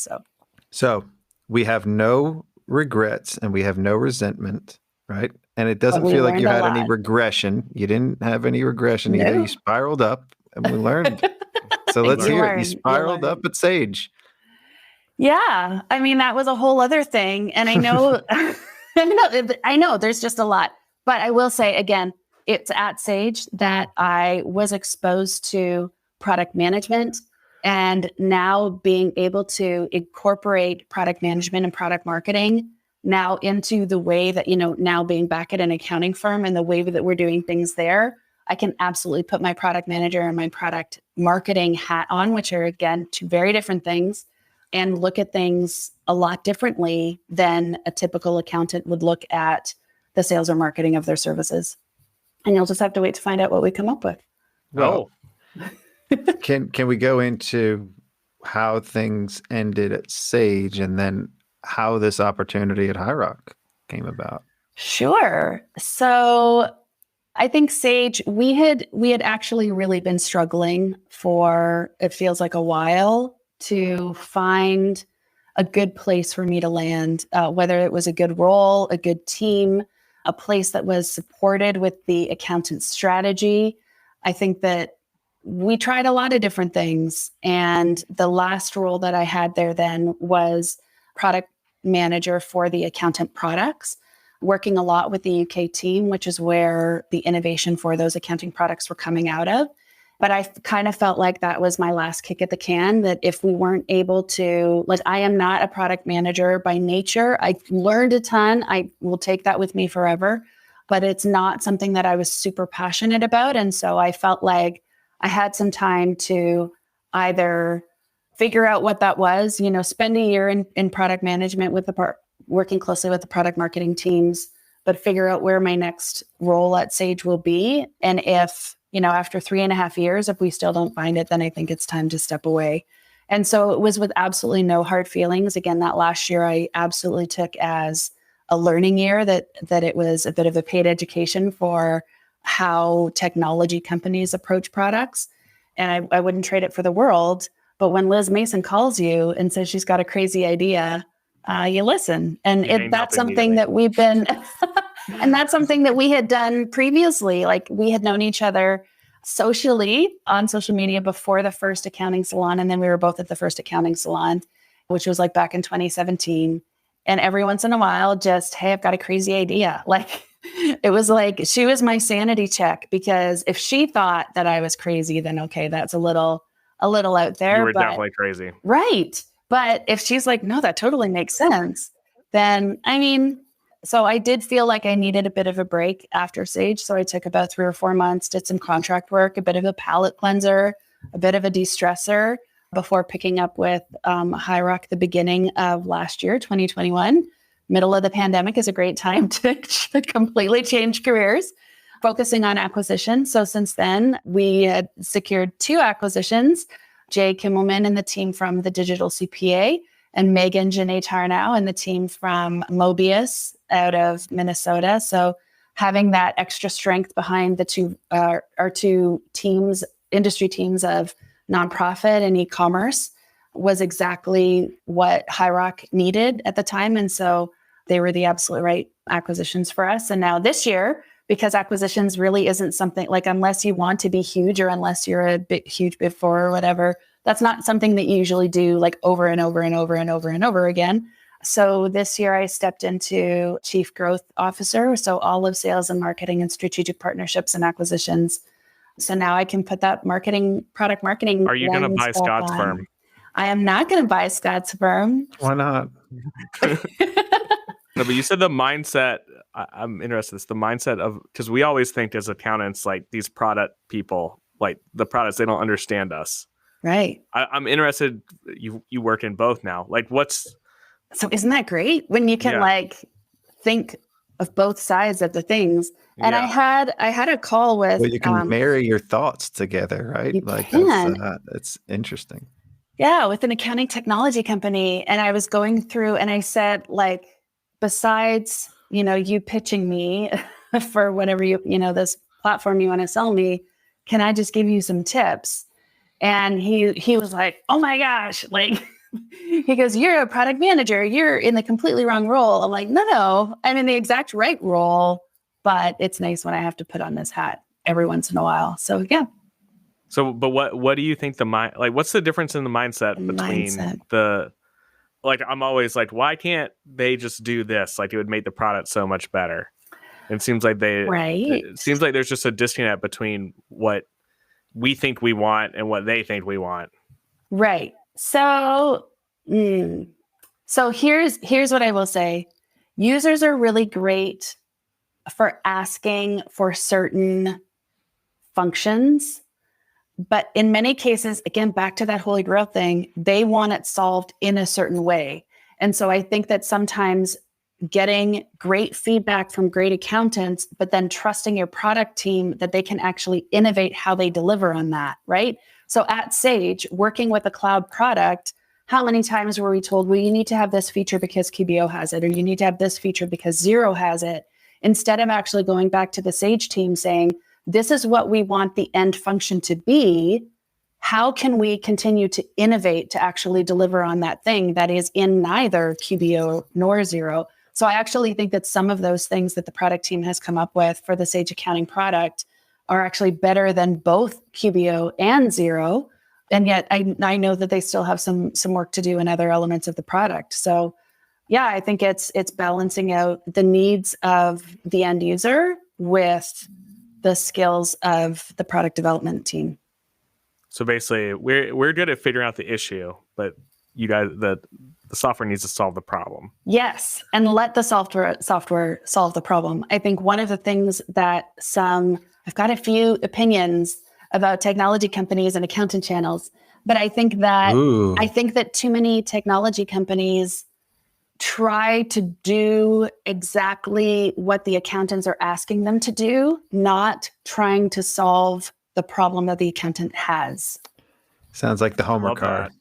So we have no regrets and we have no resentment, right? And it doesn't feel like you had any regression. You didn't have any regression either. You spiraled up and we learned. So let's hear it. You spiraled up at Sage. Yeah. I mean, that was a whole other thing. And I know, I know there's just a lot, but I will say again, it's at Sage that I was exposed to product management and now being able to incorporate product management and product marketing now into the way that, now being back at an accounting firm and the way that we're doing things there, I can absolutely put my product manager and my product marketing hat on, which are again, two very different things, and look at things a lot differently than a typical accountant would look at the sales or marketing of their services. And you'll just have to wait to find out what we come up with. Well, can we go into how things ended at Sage and then how this opportunity at High Rock came about? Sure. So I think Sage, we had actually really been struggling for, it feels like a while, to find a good place for me to land, whether it was a good role, a good team, a place that was supported with the accountant strategy. I think that we tried a lot of different things. And the last role that I had there then was product manager for the accountant products, working a lot with the UK team, which is where the innovation for those accounting products were coming out of. But I kind of felt like that was my last kick at the can, that if we weren't able to, I am not a product manager by nature. I learned a ton. I will take that with me forever, but it's not something that I was super passionate about. And so I felt like I had some time to either figure out what that was, spend a year in product management with working closely with the product marketing teams, but figure out where my next role at Sage will be. And if, after 3.5 years, if we still don't find it, then I think it's time to step away. And so it was with absolutely no hard feelings. Again, that last year I absolutely took as a learning year, that it was a bit of a paid education for how technology companies approach products. And I wouldn't trade it for the world. But when Liz Mason calls you and says she's got a crazy idea, you listen. And that's something that we've been, and that's something that we had done previously. Like we had known each other socially on social media before the first accounting salon. And then we were both at the first accounting salon, which was back in 2017. And every once in a while, just, hey, I've got a crazy idea. It was like, she was my sanity check, because if she thought that I was crazy, then okay, that's a little out there. You were definitely crazy. Right. But if she's like, no, that totally makes sense, then so I did feel like I needed a bit of a break after Sage. So I took about 3 or 4 months, did some contract work, a bit of a palate cleanser, a bit of a de-stressor before picking up with High Rock the beginning of last year, 2021. Middle of the pandemic is a great time to completely change careers. focusing on acquisition. So since then, we had secured 2 acquisitions, Jay Kimmelman and the team from the Digital CPA, and Megan Janae Tarnow and the team from Mobius out of Minnesota. So having that extra strength behind the our 2 teams, industry teams of nonprofit and e-commerce was exactly what High Rock needed at the time. And so they were the absolute right acquisitions for us. And now this year, because acquisitions really isn't something like, unless you want to be huge or unless you're a huge Big Four or whatever, that's not something that you usually do like over and over and over and over and over again. So this year I stepped into Chief Growth Officer. So all of sales and marketing and strategic partnerships and acquisitions. So now I can put that product marketing. Are you going to buy Scott's firm? I am not going to buy Scott's firm. Why not? No, but you said the mindset. I'm interested in this. The mindset of, because we always think as accountants, like these product people, like the products, they don't understand us. Right. I'm interested. You work in both now. Like so isn't that great when you can like think of both sides of the things? And I had a call with. Well, you can marry your thoughts together, right? You like can. That's interesting. Yeah, with an accounting technology company, and I was going through, and I said, like, besides, you pitching me for whatever this platform you want to sell me, can I just give you some tips? And he was like, oh my gosh, like, he goes, you're a product manager, you're in the completely wrong role. I'm like, no, I'm in the exact right role, but it's nice when I have to put on this hat every once in a while. So yeah. So, but what do you think what's the difference in the mindset between I'm always like, why can't they just do this? Like, it would make the product so much better. It seems like it seems like there's just a disconnect between what we think we want and what they think we want. Right. So here's what I will say. Users are really great for asking for certain functions. But in many cases, again, back to that Holy Grail thing, they want it solved in a certain way. And so I think that sometimes getting great feedback from great accountants, but then trusting your product team that they can actually innovate how they deliver on that, right? So at Sage, working with a cloud product, how many times were we told, well, you need to have this feature because QBO has it, or you need to have this feature because Xero has it, instead of actually going back to the Sage team saying, this is what we want the end function to be. How can we continue to innovate to actually deliver on that thing that is in neither QBO nor Xero? So I actually think that some of those things that the product team has come up with for the Sage accounting product are actually better than both QBO and Xero. And yet I know that they still have some work to do in other elements of the product. So yeah, I think it's balancing out the needs of the end user with the skills of the product development team. So basically, we're good at figuring out the issue, but you guys, the software needs to solve the problem. Yes, and let the software solve the problem. I think one of the things that I've got a few opinions about technology companies and accountant channels, but I think that too many technology companies try to do exactly what the accountants are asking them to do, not trying to solve the problem that the accountant has. Sounds like the Homer car. That.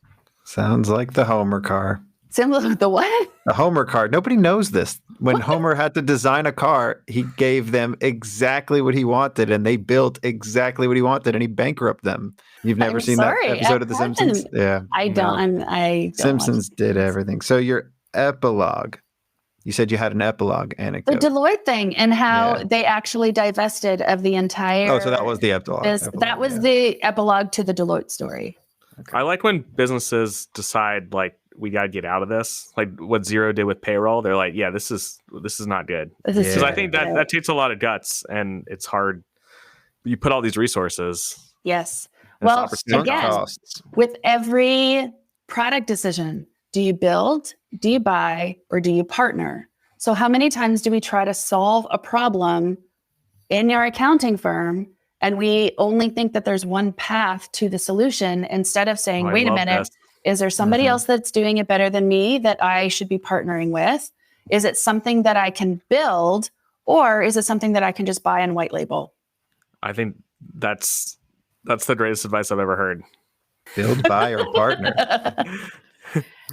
Sounds like the Homer car. Similar to the what? The Homer car. Nobody knows this. When Homer had to design a car, he gave them exactly what he wanted, and they built exactly what he wanted, and he bankrupted them. You've never seen that episode of The Simpsons? Yeah. I don't. Simpsons did everything. So your epilogue. You said you had an epilogue anecdote. The Deloitte thing and how they actually divested of the entire. Oh, so that was the epilogue. That was the epilogue to the Deloitte story. Okay. I like when businesses decide, like, we got to get out of this. Like what Xero did with payroll. They're like, yeah, this is not good. Because I think that takes a lot of guts, and it's hard. You put all these resources. Yes. Well, again, with every product decision, do you build, do you buy, or do you partner? So how many times do we try to solve a problem in your accounting firm, and we only think that there's one path to the solution, instead of saying, wait a minute, is there somebody else that's doing it better than me that I should be partnering with? Is it something that I can build, or is it something that I can just buy and white label? I think that's the greatest advice I've ever heard. Build, buy, or partner.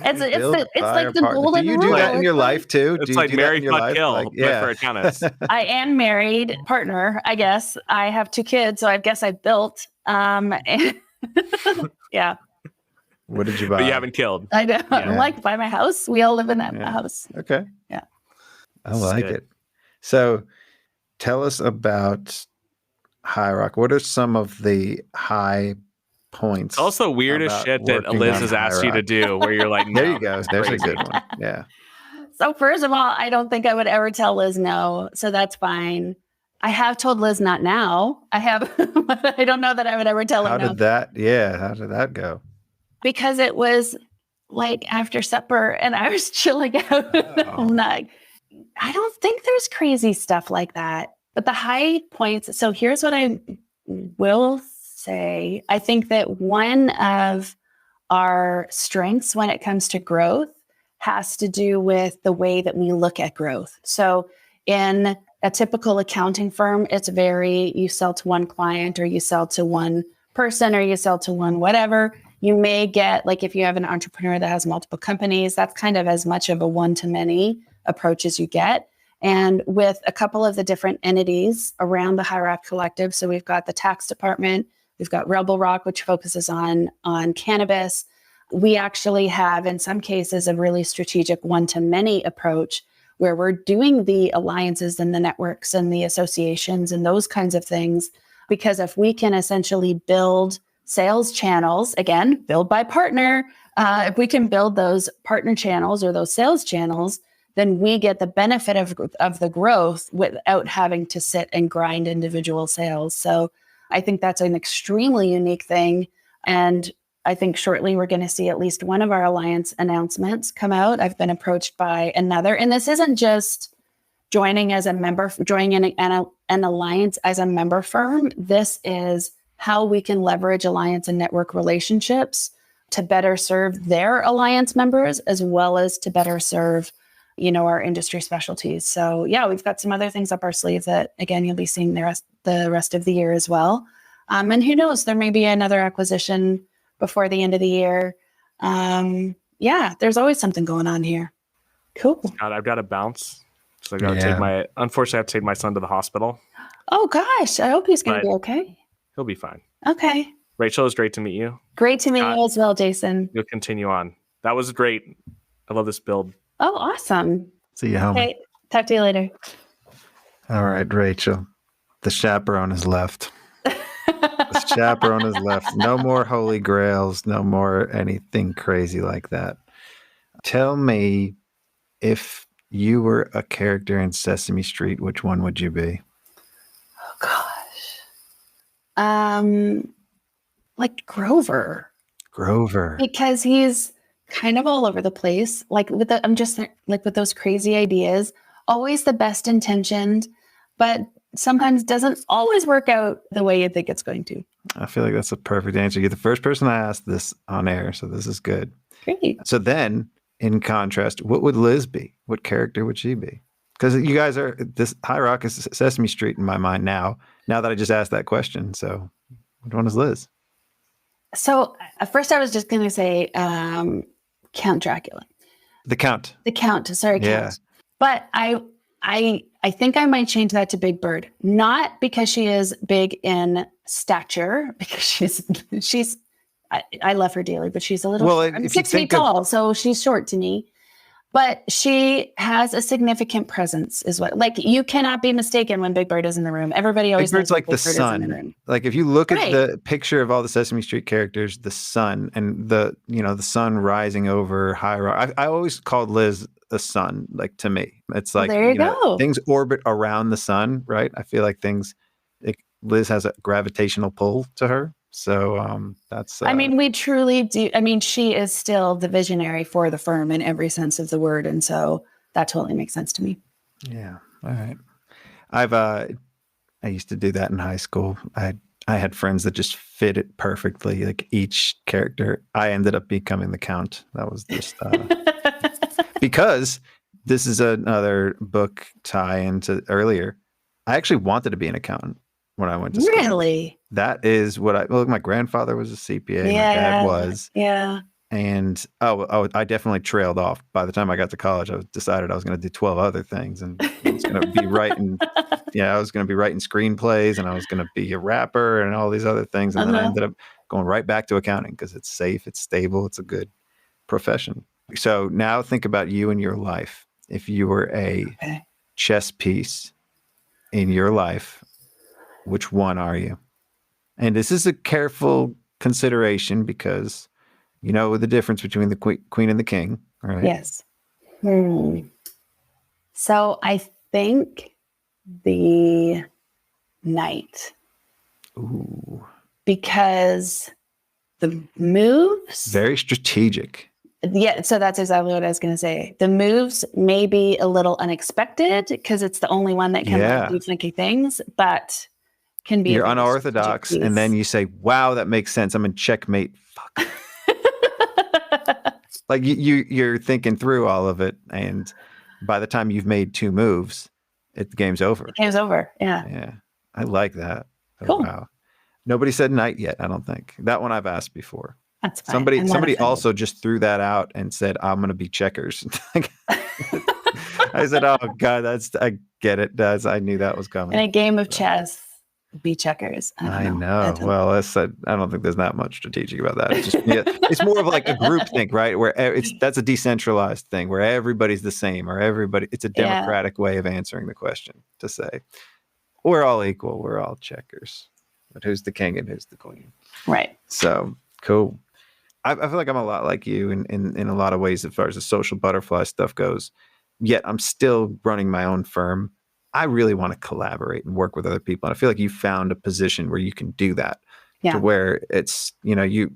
It's Build, buy, like or the partner. golden Do you rule. do that in your life too? It's Do you like do that marry, in your fuck, life? kill, Like, but for accountants. I am married, partner, I guess. I have 2 kids, so I guess I built. And yeah, What did you buy? But you haven't killed. I know. Yeah. Like buy my house. We all live in that Yeah. house. Okay. Yeah. I like good. it. So tell us about High Rock. What are some of the high points? It's also weirdest about shit that working Liz on has High asked you to Rock? do, where you're like, There no, you go. that's There's crazy. a good one. Yeah. So first of all, I don't think I would ever tell Liz no. So that's fine. I have told Liz not now. I have, but I don't know that I would ever tell her How no. did that go? Because it was like after supper and I was chilling out. Oh. I'm not, I don't think there's crazy stuff like that. But the high points. So here's what I will say. I think that one of our strengths when it comes to growth has to do with the way that we look at growth. So in a typical accounting firm, it's very, you sell to one client or you sell to one person or you sell to one whatever. You may get, like if you have an entrepreneur that has multiple companies, that's kind of as much of a one-to-many approach as you get. And with a couple of the different entities around the High Rock Collective, so we've got the tax department, we've got Rebel Rock, which focuses on cannabis. We actually have, in some cases, a really strategic one-to-many approach where we're doing the alliances and the networks and the associations and those kinds of things. Because if we can essentially build sales channels, again, build by partner, if we can build those partner channels or those sales channels, then we get the benefit of the growth without having to sit and grind individual sales. So I think that's an extremely unique thing. And I think shortly we're going to see at least one of our alliance announcements come out. I've been approached by another, and this isn't just joining as a member, joining an alliance as a member firm. This is how we can leverage alliance and network relationships to better serve their alliance members, as well as to better serve, our industry specialties. So yeah, we've got some other things up our sleeve that, again, you'll be seeing the rest of the year as well. And who knows, there may be another acquisition before the end of the year. Yeah, there's always something going on here. Cool. God, I've got to bounce. So I got to unfortunately, I have to take my son to the hospital. Oh gosh, I hope he's going to But- be okay. He'll be fine. Okay. Rachel, it was great to meet you. Great to meet Scott. you as well, Jason. You'll continue on. That was great. I love this build. Oh, awesome. See you, homie. Okay, talk to you later. All right, Rachel. The chaperone has left. The chaperone has left. No more holy grails. No more anything crazy like that. Tell me, if you were a character in Sesame Street, which one would you be? Oh gosh. Like Grover, Grover. because he's kind of all over the place. Like with those crazy ideas, always the best intentioned, but sometimes doesn't always work out the way you think it's going to. I feel like that's a perfect answer. You're the first person I asked this on air, so this is good. Great. So then, in contrast, what would Liz be? What character would she be? Because you guys are, this High Rock is Sesame Street in my mind now that I just asked that question. So which one is Liz? So at first I was just going to say Count Dracula. The Count. The Count. Sorry, Count. Yeah. But I think I might change that to Big Bird. Not because she is big in stature, because I love her dearly, but she's a little short. I'm 6 feet tall, so she's short to me. But she has a significant presence, is what, like, you cannot be mistaken when Big Bird is in the room. Everybody always Big Bird's knows like Big the Bird is in the sun. room. Like if you look Right. at the picture of all the Sesame Street characters, the sun and the sun rising over High Rock. I always called Liz the sun, like to me. It's like there you go. things orbit around the sun, right? I feel like Liz has a gravitational pull to her. So that's I mean, we truly do. I mean, she is still the visionary for the firm in every sense of the word. And so that totally makes sense to me. yeah. All right. I used to do that in high school. I had friends that just fit it perfectly. Like each character, I ended up becoming the Count. That was just because this is another book tie into earlier. I actually wanted to be an accountant when I went to school. Really? That is what my grandfather was a CPA. Yeah. My dad was. Yeah. And I definitely trailed off. By the time I got to college, I decided I was going to do 12 other things, and I was going to be writing. I was going to be writing screenplays, and I was going to be a rapper, and all these other things. And then I ended up going right back to accounting because it's safe, it's stable, it's a good profession. So now think about you and your life. If you were a chess piece in your life, which one are you? And this is a careful consideration because you know the difference between the queen and the king, right? Yes. So I think the knight. Ooh. Because the moves. Very strategic. Yeah, so that's exactly what I was going to say. The moves may be a little unexpected because it's the only one that can do funky things, but can be. You're unorthodox, and then you say, "Wow, that makes sense. I'm in checkmate." Fuck. Like you're thinking through all of it, and by the time you've made 2 moves, the game's over. The game's over. Yeah. Yeah, I like that. Cool. Wow. Nobody said knight yet. I don't think that one I've asked before. That's fine. Somebody also just threw that out and said, "I'm going to be checkers." I said, "Oh God, I get it. I knew that was coming." In a game of chess, be checkers. I know. Well, I don't think there's that much strategic about that. It's just it's more of like a group think, right? Where that's a decentralized thing where everybody's the same, or it's a democratic way of answering the question to say we're all equal, we're all checkers, but who's the king and who's the queen? Right. So cool. I feel like I'm a lot like you in a lot of ways as far as the social butterfly stuff goes. Yet I'm still running my own firm. I really want to collaborate and work with other people. And I feel like you found a position where you can do that to where it's, you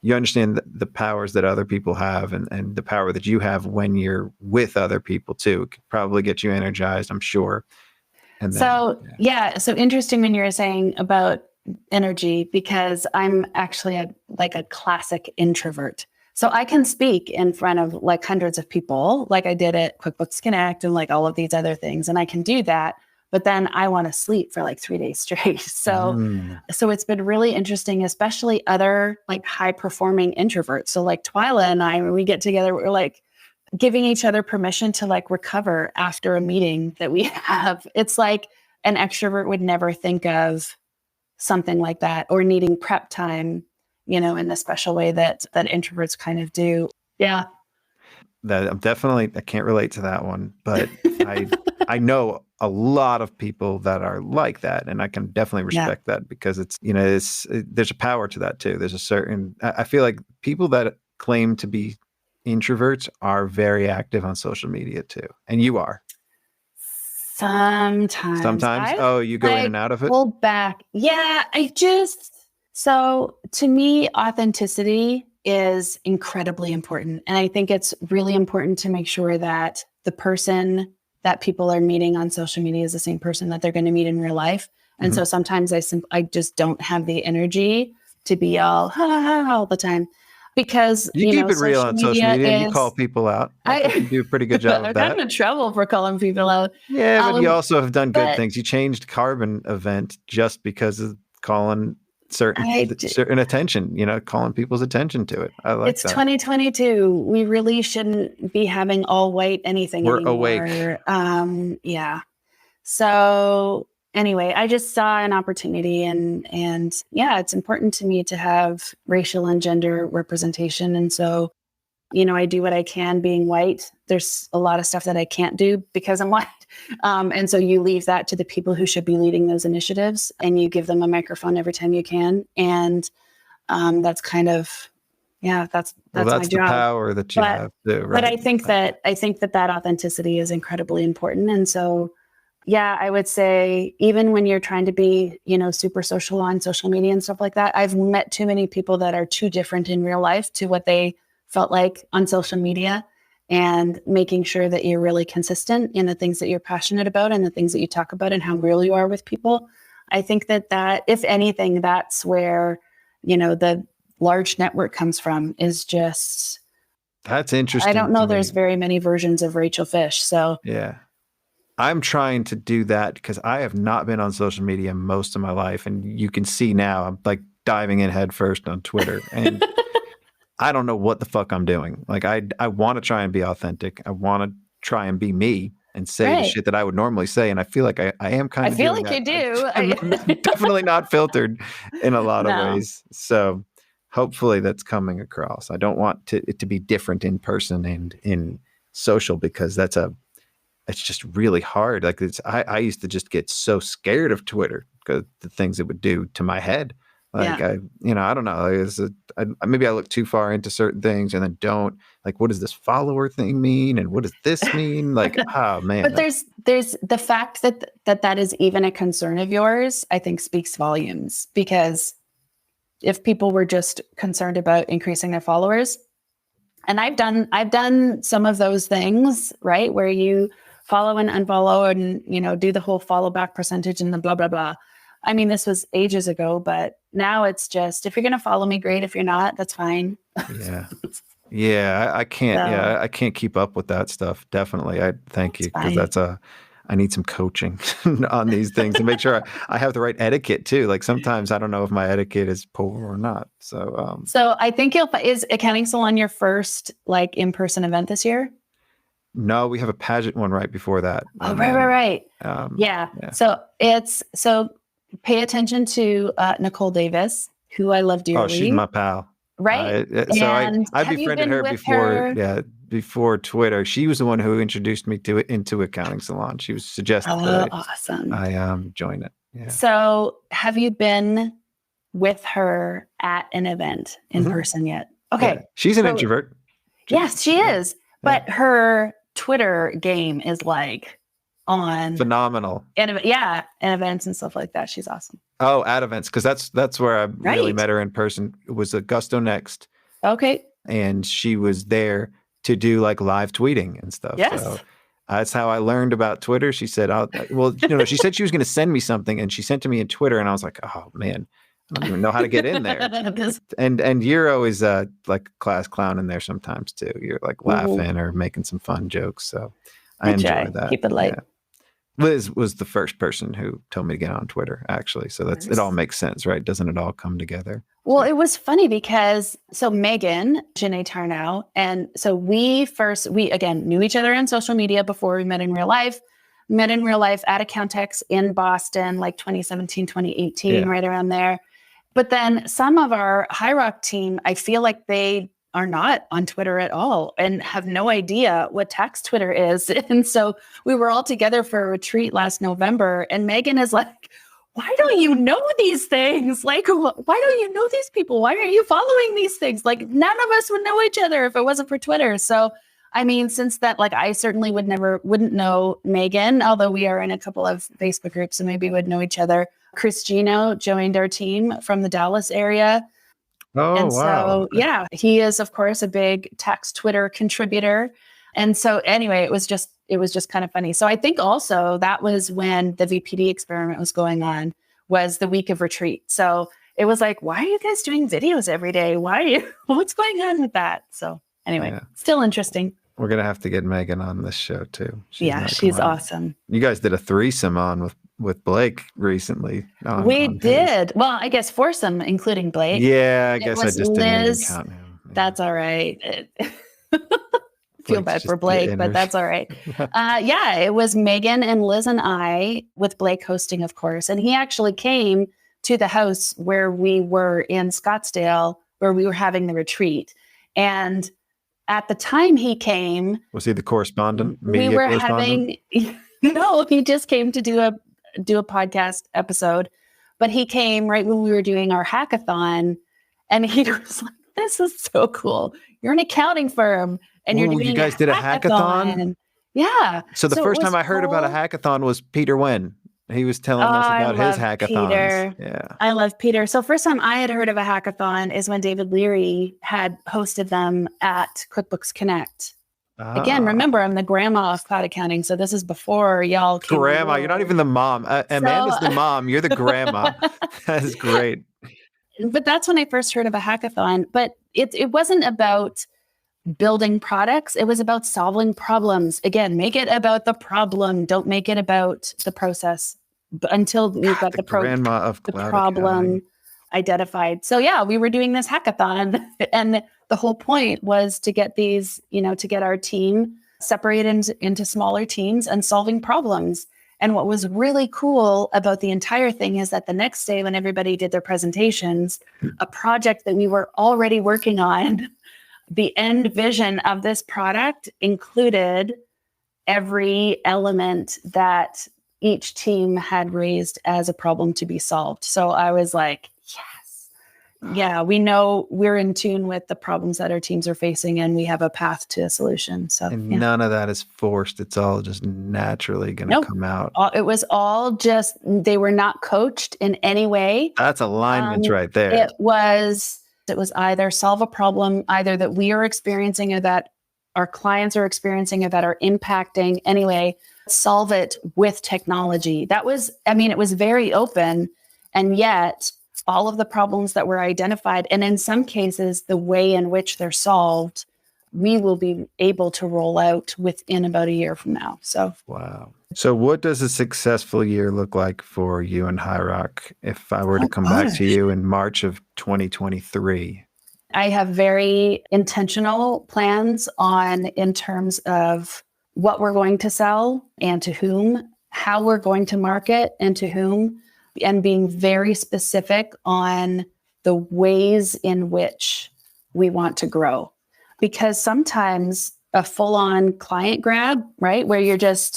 understand the powers that other people have and the power that you have when you're with other people too. It could probably get you energized, I'm sure. And then, so interesting when you were saying about energy, because I'm actually a classic introvert. So I can speak in front of like hundreds of people, like I did at QuickBooks Connect and like all of these other things. And I can do that, but then I want to sleep for like 3 days straight. So it's been really interesting, especially other like high performing introverts. So like Twyla and I, when we get together, we're like giving each other permission to like recover after a meeting that we have. It's like an extrovert would never think of something like that, or needing prep time, in the special way that introverts kind of do. Yeah. I can't relate to that one, but I know a lot of people that are like that, and I can definitely respect that because it's, there's a power to that too. There's I feel like people that claim to be introverts are very active on social media too. And you are. Sometimes. Oh, you go in and out of it? Pull back. Yeah. So to me, authenticity is incredibly important. And I think it's really important to make sure that the person that people are meeting on social media is the same person that they're going to meet in real life. And so sometimes I just don't have the energy to be all the time. Because you keep it real on social media. You call people out. You do a pretty good job of that. I've gotten in trouble for calling people out. Yeah, but you also have done good things. You changed Carbon event just because of calling certain attention. Calling people's attention to it. I like it's 2022. We really shouldn't be having all white anything. We're anymore. Awake. Yeah. So anyway, I just saw an opportunity and it's important to me to have racial and gender representation. And so, I do what I can being white. There's a lot of stuff that I can't do because I'm white. And so you leave that to the people who should be leading those initiatives, and you give them a microphone every time you can. And that's kind of, that's my job. The power that you have too, right? But I think that authenticity is incredibly important. And so, I would say even when you're trying to be, super social on social media and stuff like that, I've met too many people that are too different in real life to what they felt like on social media, and making sure that you're really consistent in the things that you're passionate about and the things that you talk about and how real you are with people. I think that if anything, that's where, the large network comes from, is just. That's interesting. I don't know. There's very many versions of Rachel Fisch. So yeah. I'm trying to do that because I have not been on social media most of my life. And you can see now I'm like diving in head first on Twitter. And I don't know what the fuck I'm doing. Like I want to try and be authentic. I want to try and be me and say the shit that I would normally say. And I feel like I am kind of I feel doing like that. you do. I'm definitely not filtered in a lot of ways. So hopefully that's coming across. I don't want it to be different in person and in social because it's just really hard. Like I used to just get so scared of Twitter because the things it would do to my head. Like I don't know. Maybe I look too far into certain things and then don't. Like, what does this follower thing mean? And what does this mean? Like, oh man. But there's the fact that is even a concern of yours, I think speaks volumes, because if people were just concerned about increasing their followers, and I've done some of those things, right? Where you follow and unfollow and, do the whole follow back percentage and the blah, blah, blah. I mean, this was ages ago, but now it's just, if you're going to follow me, great. If you're not, that's fine. Yeah. Yeah. I can't, I can't keep up with that stuff. Definitely. I thank you. Because I need some coaching on these things to make sure I have the right etiquette too. Like sometimes I don't know if my etiquette is poor or not. So I think is Accounting Salon your first like in-person event this year? No, we have a pageant one right before that. Oh, right. Yeah. So pay attention to Nicole Davis, who I love dearly. Oh, she's my pal. Right. I befriended her before. Yeah, before Twitter. She was the one who introduced me into Accounting Salon. She was suggested that awesome. I join it. Yeah. So have you been with her at an event in person yet? Okay. Yeah. She's an introvert. Yes, she is. But her Twitter game is like on phenomenal. And events and stuff like that. She's awesome. Oh, at events, because that's where I really met her in person. It was at Gusto Next. Okay. And she was there to do like live tweeting and stuff. Yes. So that's how I learned about Twitter. She said, she said she was going to send me something, and she sent to me in Twitter, and I was like, oh man, I don't even know how to get in there. and you're always like a class clown in there sometimes too. You're like laughing or making some fun jokes. So I enjoy that. Keep it light. Yeah. Liz was the first person who told me to get on Twitter, actually. So it all makes sense, right? Doesn't it all come together? Well, it was funny because Megan, Janae Tarnow, and so we again knew each other on social media before we met in real life. Met in real life at Accountex in Boston, like 2017, 2018, right around there. But then some of our High Rock team, I feel like they are not on Twitter at all and have no idea what tax Twitter is. And so we were all together for a retreat last November, and Megan is like, why don't you know these things? Like, why don't you know these people? Why are you following these things? Like, none of us would know each other if it wasn't for Twitter. So, I mean, since that, like, I certainly wouldn't know Megan, although we are in a couple of Facebook groups, so maybe we'd know each other. Chris Gino joined our team from the Dallas area. Oh, and wow. So, he is, of course, a big tax Twitter contributor. And so anyway, it was just kind of funny. So I think also that was when the VPD experiment was going on, was the week of retreat. So it was like, why are you guys doing videos every day? What's going on with that? So anyway, still interesting. We're going to have to get Megan on this show too. She's awesome. You guys did a threesome on with Blake recently. We did. Well, I guess foursome, including Blake. Yeah, I guess I just didn't even count him. Yeah. That's all right. Feel bad for Blake, but that's all right. It was Megan and Liz and I, with Blake hosting, of course. And he actually came to the house where we were in Scottsdale, where we were having the retreat. And at the time he came, was he the correspondent? No, he just came to do a podcast episode, but he came right when we were doing our hackathon, and he was like, this is so cool. You're an accounting firm and you're doing you guys did a hackathon? Yeah. So the first time I heard about a hackathon was Peter Wen. He was telling us about his hackathons. Peter. Yeah. I love Peter. So first time I had heard of a hackathon is when David Leary had hosted them at QuickBooks Connect. Again, remember, I'm the grandma of cloud accounting, so this is before y'all came. Grandma, you're not even the mom. Amanda's the mom. You're the grandma. That is great. But that's when I first heard of a hackathon. But it wasn't about building products. It was about solving problems. Again, make it about the problem. Don't make it about the process until you've got the grandma of cloud problem accounting. identified. So yeah, we were doing this hackathon, and the whole point was to get these, to get our team separated into smaller teams and solving problems. And what was really cool about the entire thing is that the next day when everybody did their presentations, a project that we were already working on, the end vision of this product included every element that each team had raised as a problem to be solved. So I was like, yes, yeah, we know we're in tune with the problems that our teams are facing, and we have a path to a solution. So none of that is forced. It's all just naturally going to come out. It was all just, they were not coached in any way. That's alignment right there. It was either solve a problem, either that we are experiencing or that our clients are experiencing or that are impacting anyway, solve it with technology. That was, it was very open, and yet all of the problems that were identified, and in some cases, the way in which they're solved, we will be able to roll out within about a year from now. So, wow. So what does a successful year look like for you and High Rock if I were to come back to you in March of 2023? I have very intentional plans in terms of what we're going to sell and to whom, how we're going to market and to whom, and being very specific on the ways in which we want to grow. Because sometimes a full-on client grab, right, where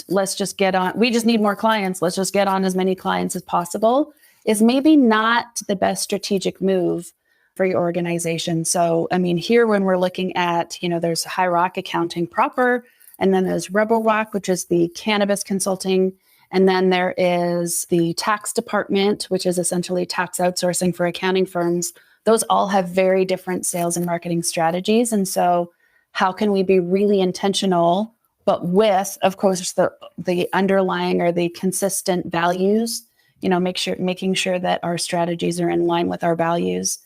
let's just get on, we just need more clients, let's just get on as many clients as possible, is maybe not the best strategic move for your organization. So, here when we're looking at, there's High Rock Accounting proper, and then there's Rebel Rock, which is the cannabis consulting. And then there is the tax department, which is essentially tax outsourcing for accounting firms. Those all have very different sales and marketing strategies. And so how can we be really intentional, but with, of course, the underlying or the consistent values, making sure that our strategies are in line with our values.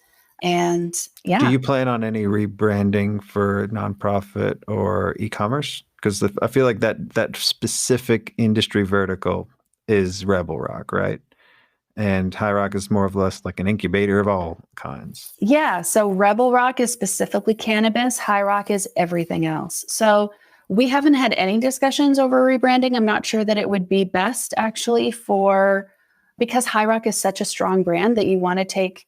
And yeah. Do you plan on any rebranding for nonprofit or e-commerce? Because I feel like that specific industry vertical is Rebel Rock, right? And High Rock is more or less like an incubator of all kinds. Yeah. So Rebel Rock is specifically cannabis. High Rock is everything else. So we haven't had any discussions over rebranding. I'm not sure that it would be best actually because High Rock is such a strong brand that you want to take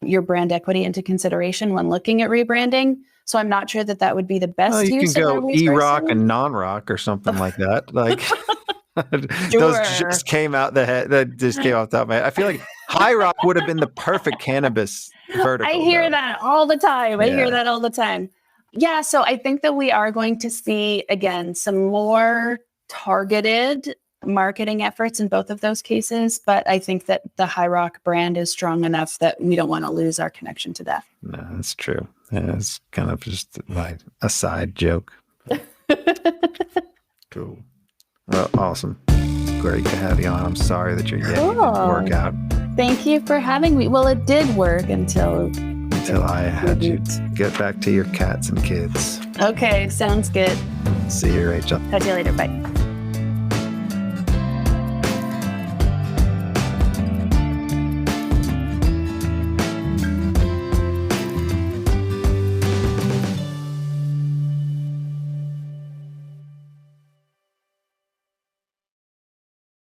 your brand equity into consideration when looking at rebranding. So I'm not sure that would be the best use. You can go E-Rock and non-rock or something like that. Like those just came out that just came off the top of my head. I feel like High Rock would have been the perfect cannabis vertical. I hear that all the time. Yeah. So I think that we are going to see, again, some more targeted marketing efforts in both of those cases. But I think that the High Rock brand is strong enough that we don't want to lose our connection to that. No, that's true. Yeah, it's kind of just like a side joke. Cool. Well, awesome. Great to have you on. I'm sorry that your day didn't work out. Thank you for having me. Well, it did work until I had you get back to your cats and kids. Okay, sounds good. See you, Rachel. Talk to you later. Bye.